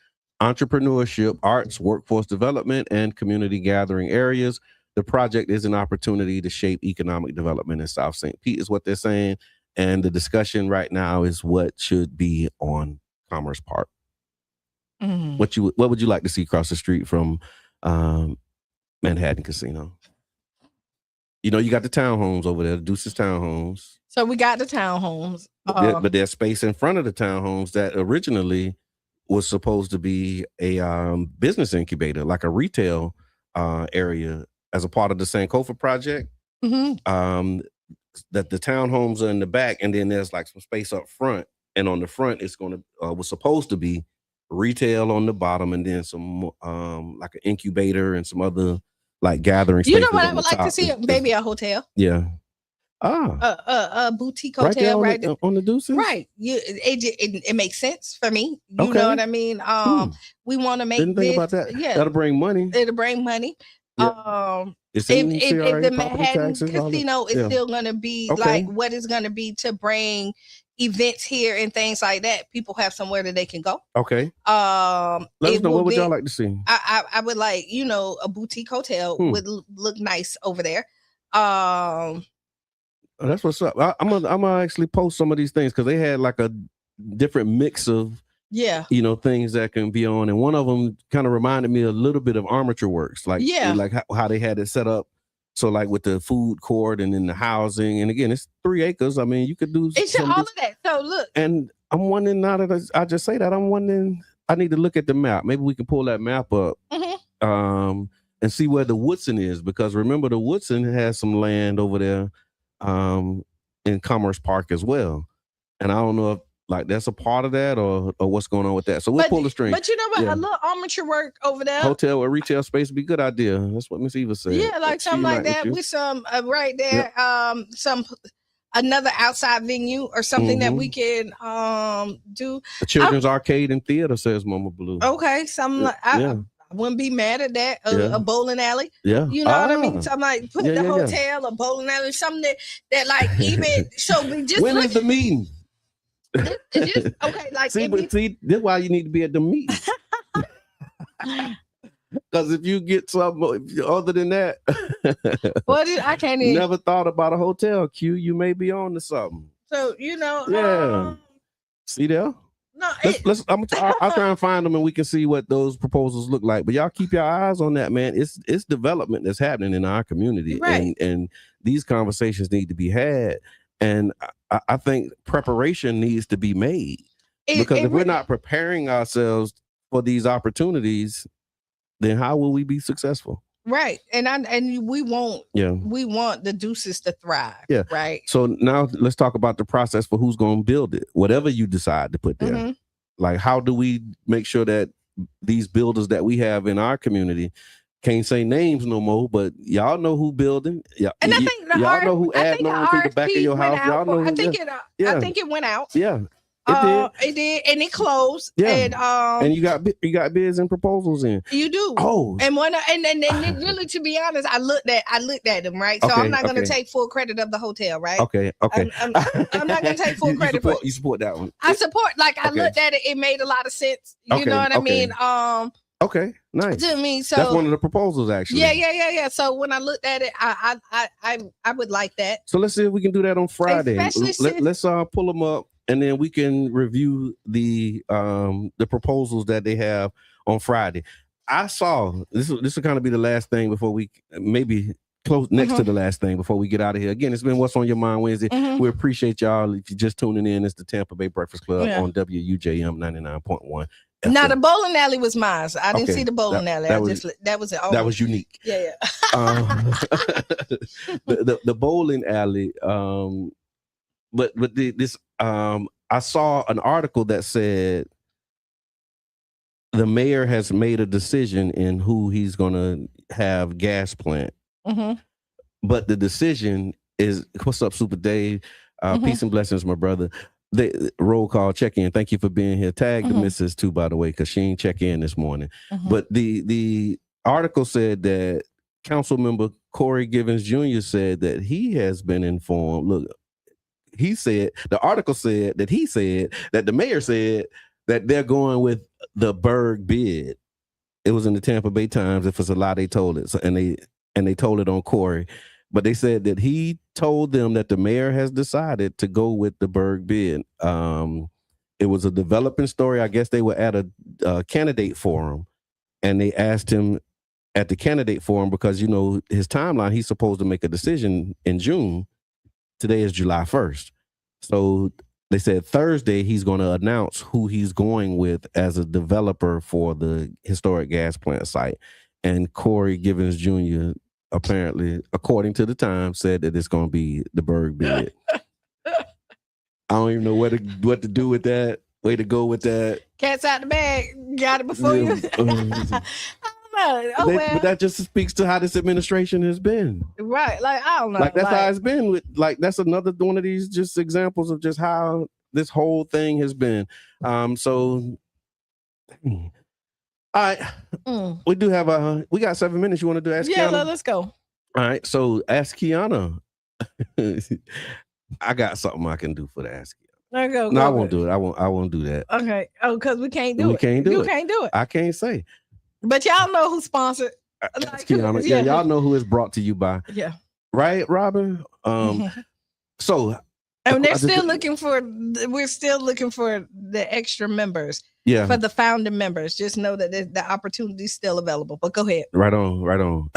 S2: entrepreneurship, arts, workforce development, and community gathering areas. The project is an opportunity to shape economic development in South St. Pete, is what they're saying. And the discussion right now is what should be on Commerce Park. What would you like to see across the street from Manhattan Casino? You know, you got the townhomes over there, the Deuces townhomes.
S3: So we got the townhomes.
S2: But there's space in front of the townhomes that originally was supposed to be a business incubator, like a retail area, as a part of the Sankofa project. That the townhomes are in the back, and then there's like some space up front. And on the front, it's going to was supposed to be retail on the bottom, and then some like an incubator and some other like gathering spaces.
S3: You know what I would like to see? Maybe a hotel.
S2: Yeah.
S3: A boutique hotel
S2: right there on the Deuces.
S3: Right. It makes sense for me. You know what I mean? We want to make
S2: Didn't think about that. Yeah. That'll bring money.
S3: It'll bring money.
S2: Yeah.
S3: If the Manhattan Casino is still going to be like what it's going to be to bring events here and things like that, people have somewhere that they can go.
S2: Okay. Let us know, what would y'all like to see?
S3: I would like, a boutique hotel would look nice over there.
S2: That's what's up. I'm gonna actually post some of these things, because they had like a different mix of things that can be on, and one of them kind of reminded me a little bit of Armature Works, like how they had it set up. So like with the food court and then the housing, and again, it's 3 acres. I mean, you could do
S3: all of that. So look,
S2: and I'm wondering, now that I just say that, I'm wondering, I need to look at the map. Maybe we can pull that map up and see where the Woodson is, because remember, the Woodson has some land over there in Commerce Park as well, and I don't know if like that's a part of that or what's going on with that. So we'll pull the string.
S3: But you know what? A little Armature Work over there,
S2: hotel or retail space would be a good idea. That's what Miss Eva said.
S3: Yeah, like something like that with some right there. Some another outside venue or something that we can do.
S2: A children's arcade and theater, says Mama Blue.
S3: Okay, something I wouldn't be mad at that. A bowling alley. Yeah. You know what I mean? So I'm like, put the hotel, a bowling alley, something that like even so we just
S2: when is the meeting?
S3: It's just okay, like
S2: see, this is why you need to be at the meeting. Because if you get something other than that,
S3: I can't even.
S2: Never thought about a hotel, Q. You may be on to something.
S3: So
S2: see there.
S3: No,
S2: I'll try and find them, and we can see what those proposals look like. But y'all keep your eyes on that, man. It's development that's happening in our community, and these conversations need to be had. And I think preparation needs to be made, because if we're not preparing ourselves for these opportunities, then how will we be successful?
S3: Right. And we won't. Yeah. We want the Deuces to thrive.
S2: Yeah.
S3: Right.
S2: So now let's talk about the process for who's going to build it. Whatever you decide to put there, like how do we make sure that these builders that we have in our community can't say names no more, but y'all know who building. Yeah,
S3: And I think
S2: y'all know who adding on to the back of your house. Y'all know who.
S3: I think it went out.
S2: Yeah. It
S3: did, and it closed.
S2: Yeah,
S3: and
S2: you got bids and proposals in.
S3: You do.
S2: Oh,
S3: and really, to be honest, I looked at them, right. So I'm not going to take full credit of the hotel, right.
S2: Okay.
S3: I'm not going to take full credit for it.
S2: You support that one.
S3: I support. Like I looked at it, it made a lot of sense. You know what I mean?
S2: Okay, nice.
S3: To me, so
S2: that's one of the proposals, actually.
S3: Yeah. So when I looked at it, I would like that.
S2: So let's see if we can do that on Friday.
S3: Especially
S2: Let's pull them up. And then we can review the proposals that they have on Friday. I saw this will kind of be the last thing before we maybe close next to the last thing before we get out of here. Again, it's been What's on Your Mind Wednesday. We appreciate y'all. If you're just tuning in, it's the Tampa Bay Breakfast Club on WUJM 99.1.
S3: Now the bowling alley was mine. I didn't see the bowling alley. That was unique. Yeah.
S2: The bowling alley. But this I saw an article that said the mayor has made a decision in who he's going to have gas plant. But the decision is, what's up, Super Dave? Peace and blessings, my brother. The roll call, check in. Thank you for being here. Tag the missus too, by the way, because she ain't check in this morning. But the article said that Councilmember Corey Givens Jr. said that he has been informed. Look, the article said that the mayor said that they're going with the Berg bid. It was in the Tampa Bay Times. If it's a lie, they told it. So, and they told it on Corey. But they said that he told them that the mayor has decided to go with the Berg bid. It was a developing story. I guess they were at a candidate forum, and they asked him at the candidate forum because, you know, his timeline, he's supposed to make a decision in June. Today is July 1st. So they said Thursday he's going to announce who he's going with as a developer for the historic gas plant site. And Corey Givens Jr. apparently, according to the Times, said that it's going to be the Berg bid. I don't even know what to do with that. Way to go with that.
S3: Cat's out the bag. Got it before you.
S2: But that just speaks to how this administration has been.
S3: Right. Like, I don't know.
S2: Like, that's how it's been. That's another one of these just examples of just how this whole thing has been. So, all right. We do have we got 7 minutes. You want to do Ask Qiana?
S3: Yeah, let's go.
S2: All right. So, Ask Qiana. I got something I can do for the Ask Qiana. No, I won't do it. I won't do that.
S3: Okay. Oh, because we can't do it.
S2: You can't do it.
S3: I
S2: can't say.
S3: But y'all know who sponsored.
S2: Yeah, y'all know who it's brought to you by.
S3: Yeah.
S2: Right, Robin? So
S3: and we're still looking for the extra members.
S2: Yeah.
S3: For the founding members. Just know that the opportunity is still available. But go ahead.
S2: Right on.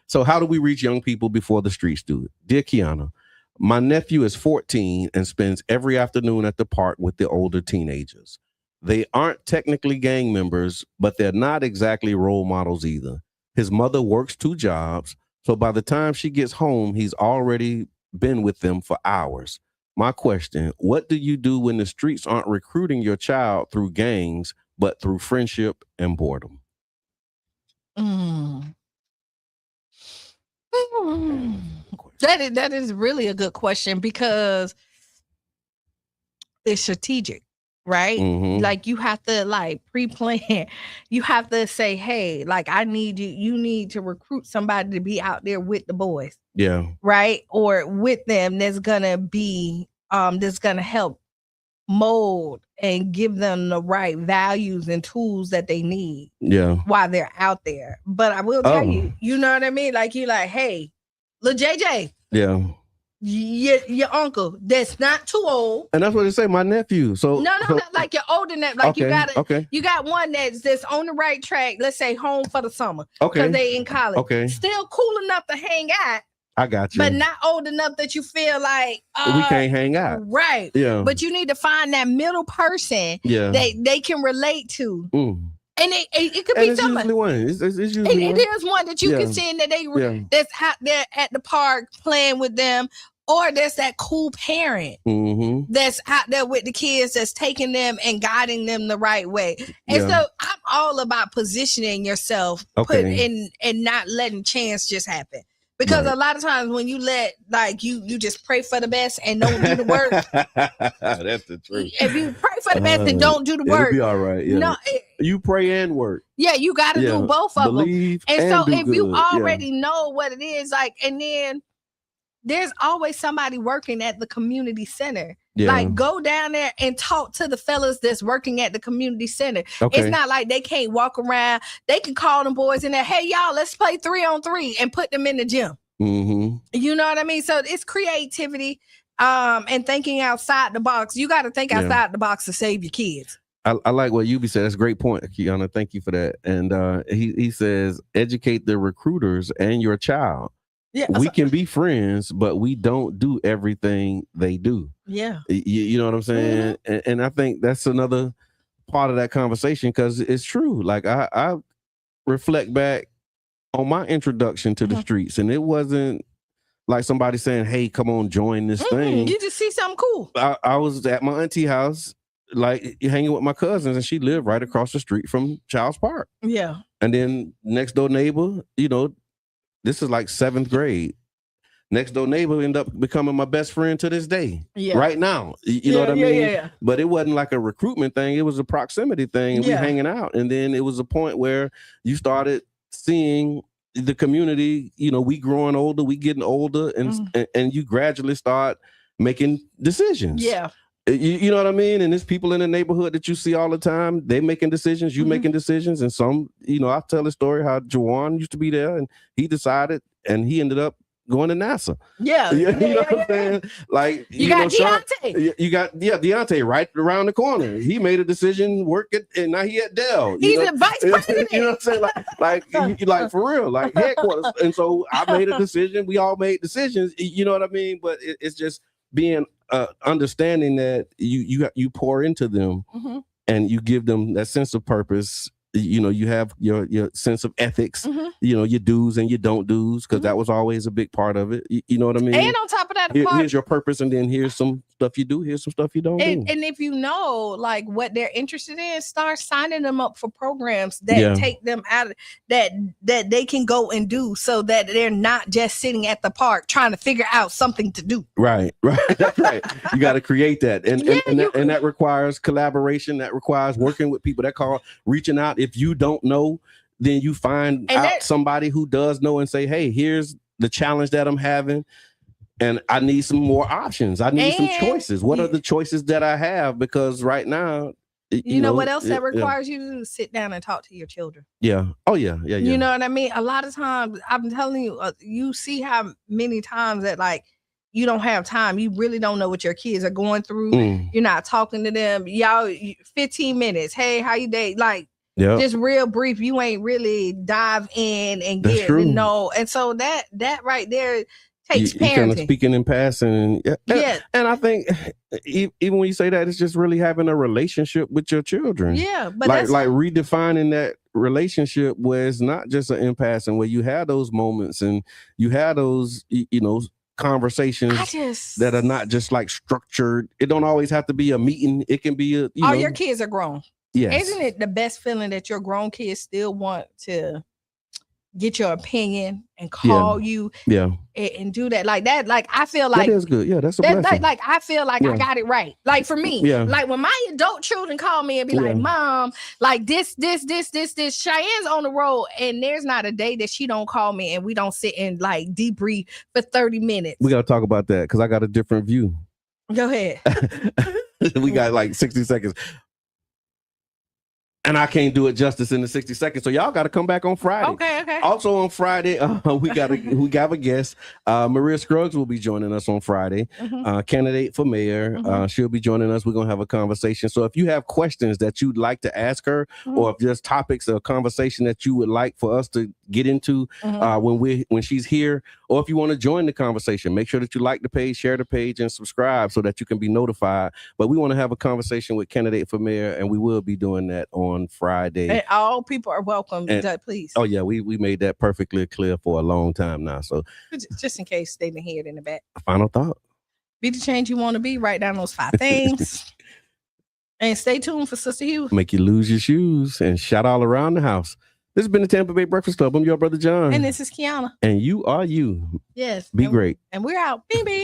S2: So how do we reach young people before the streets do it? Dear Qiana, my nephew is 14 and spends every afternoon at the park with the older teenagers. They aren't technically gang members, but they're not exactly role models either. His mother works 2 jobs, so by the time she gets home, he's already been with them for hours. My question, what do you do when the streets aren't recruiting your child through gangs, but through friendship and boredom?
S3: That is really a good question because it's strategic. Right? Like you have to pre-plan. You have to say, hey, I need you need to recruit somebody to be out there with the boys.
S2: Yeah.
S3: Right? Or with them that's gonna be that's gonna help mold and give them the right values and tools that they need.
S2: Yeah.
S3: While they're out there. But I will tell you, you know what I mean? Like you hey, little JJ.
S2: Yeah.
S3: Your uncle that's not too old,
S2: and that's what they say. My nephew. So
S3: not like you're older than that. Like you got one that's on the right track. Let's say home for the summer.
S2: Okay,
S3: because they in college.
S2: Okay,
S3: still cool enough to hang out.
S2: I got you,
S3: but not old enough that you feel like
S2: we can't hang out.
S3: Right.
S2: Yeah.
S3: But you need to find that middle person. Yeah. They can relate to. And it could be somebody.
S2: It's usually
S3: it is one that you can see that that's out there at the park playing with them, Or there's that cool parent that's out there with the kids that's taking them and guiding them the right way. And so I'm all about positioning yourself put in and not letting chance just happen. Because a lot of times when you let, like, you just pray for the best and don't do the work.
S2: That's the truth.
S3: If you pray for the best and don't do the work.
S2: It'll be all right. Yeah.
S3: No,
S2: you pray and work.
S3: Yeah, you got to do both of them. And so if
S2: good.
S3: you already know what it is, like, and then there's always somebody working at the community center. Yeah. Like, go down there and talk to the fellas that's working at the community center. Okay. It's not like they can't walk around. They can call them boys in there. Hey, y'all, let's play 3-on-3 and put them in the gym. You know what I mean? So it's creativity and thinking outside the box. You got to think outside the box to save your kids.
S2: I like what Yubi said. That's a great point, Qiana. Thank you for that. And he says, educate the recruiters and your child. Yeah, we can be friends, but we don't do everything they do. Yeah. You know what I'm saying? And I think that's another part of that conversation, because it's true. Like, I reflect back on my introduction to the streets, and it wasn't like somebody saying, hey, come on, join this thing.
S3: You just see something cool.
S2: I was at my auntie house, like, hanging with my cousins, and she lived right across the street from Child's Park. Yeah. And then next door neighbor, you know, this is like 7th grade. Next door neighbor ended up becoming my best friend to this day. Yeah. Right now. You know what I mean? Yeah. But it wasn't like a recruitment thing. It was a proximity thing. And we hanging out. And then it was a point where you started seeing the community, you know, we growing older, we getting older, and you gradually start making decisions. Yeah. You know what I mean? And there's people in the neighborhood that you see all the time. They making decisions, you making decisions. And some, you know, I tell the story how Jawan used to be there, and he decided, and he ended up going to NASA. Yeah. You know what I'm saying? Like,
S3: you got Deontay.
S2: You got Deontay right around the corner. He made a decision, and now he at Dell.
S3: He's the vice president.
S2: You know what I'm saying? Like for real, like headquarters. And so I made a decision. We all made decisions. You know what I mean? But it's just being understanding that you pour into them and you give them that sense of purpose. You know, you have your sense of ethics, you know, your do's and your don't do's, because that was always a big part of it. You know what I mean?
S3: And on top of that,
S2: here's your purpose, and then here's some stuff you do, here's some stuff you don't do.
S3: And if you know, like, what they're interested in, start signing them up for programs that take them out of that they can go and do, so that they're not just sitting at the park trying to figure out something to do.
S2: Right. That's right. You got to create that. And that requires collaboration. That requires working with people. That call reaching out. If you don't know, then you find out somebody who does know and say, hey, here's the challenge that I'm having, and I need some more options. I need some choices. What are the choices that I have? Because right now,
S3: you know what else that requires you to do? Sit down and talk to your children.
S2: Yeah. Oh, yeah.
S3: You know what I mean? A lot of times, I'm telling you, you see how many times that, like, you don't have time. You really don't know what your kids are going through. You're not talking to them. Y'all, 15 minutes. Hey, how you day? Like, just real brief. You ain't really dive in and get to know. And so that right there takes parenting. You kind of
S2: speaking in passing. And I think even when you say that, it's just really having a relationship with your children. Yeah. But like redefining that relationship where it's not just an impasse, and where you have those moments and you have those, you know, conversations that are not just like structured. It don't always have to be a meeting. It can be
S3: your kids are grown. Yes. Isn't it the best feeling that your grown kids still want to get your opinion and call you and do that like that? Like, I feel like
S2: that is good. Yeah, that's a blessing.
S3: Like I feel like I got it right. Like, for me, like when my adult children call me and be like, Mom, like this, Cheyenne's on the road, and there's not a day that she don't call me and we don't sit and like debrief for 30 minutes.
S2: We got to talk about that, because I got a different view.
S3: Go ahead.
S2: We got like 60 seconds. And I can't do it justice in the 60 seconds. So y'all got to come back on Friday.
S3: Okay.
S2: Also on Friday, we got a guest. Maria Scruggs will be joining us on Friday. Candidate for mayor. She'll be joining us. We're going to have a conversation. So if you have questions that you'd like to ask her, or if there's topics or conversation that you would like for us to get into when she's here, or if you want to join the conversation, make sure that you like the page, share the page, and subscribe so that you can be notified. But we want to have a conversation with candidate for mayor, and we will be doing that on on Friday.
S3: And all people are welcome.
S2: And-
S3: Please.
S2: Oh yeah, we made that perfectly clear for a long time now. So
S3: Just in case they didn't hear it in the back.
S2: final thought.
S3: Be the change you want to be. Write down those 5 things. And stay tuned for Sister Hugh.
S2: Make you lose your shoes and shout all around the house. This has been the Tampa Bay Breakfast Club. I'm your brother John.
S3: And this is Qiana.
S2: And you are you.
S3: Yes.
S2: Be great.
S3: And we're out. Bing, bing.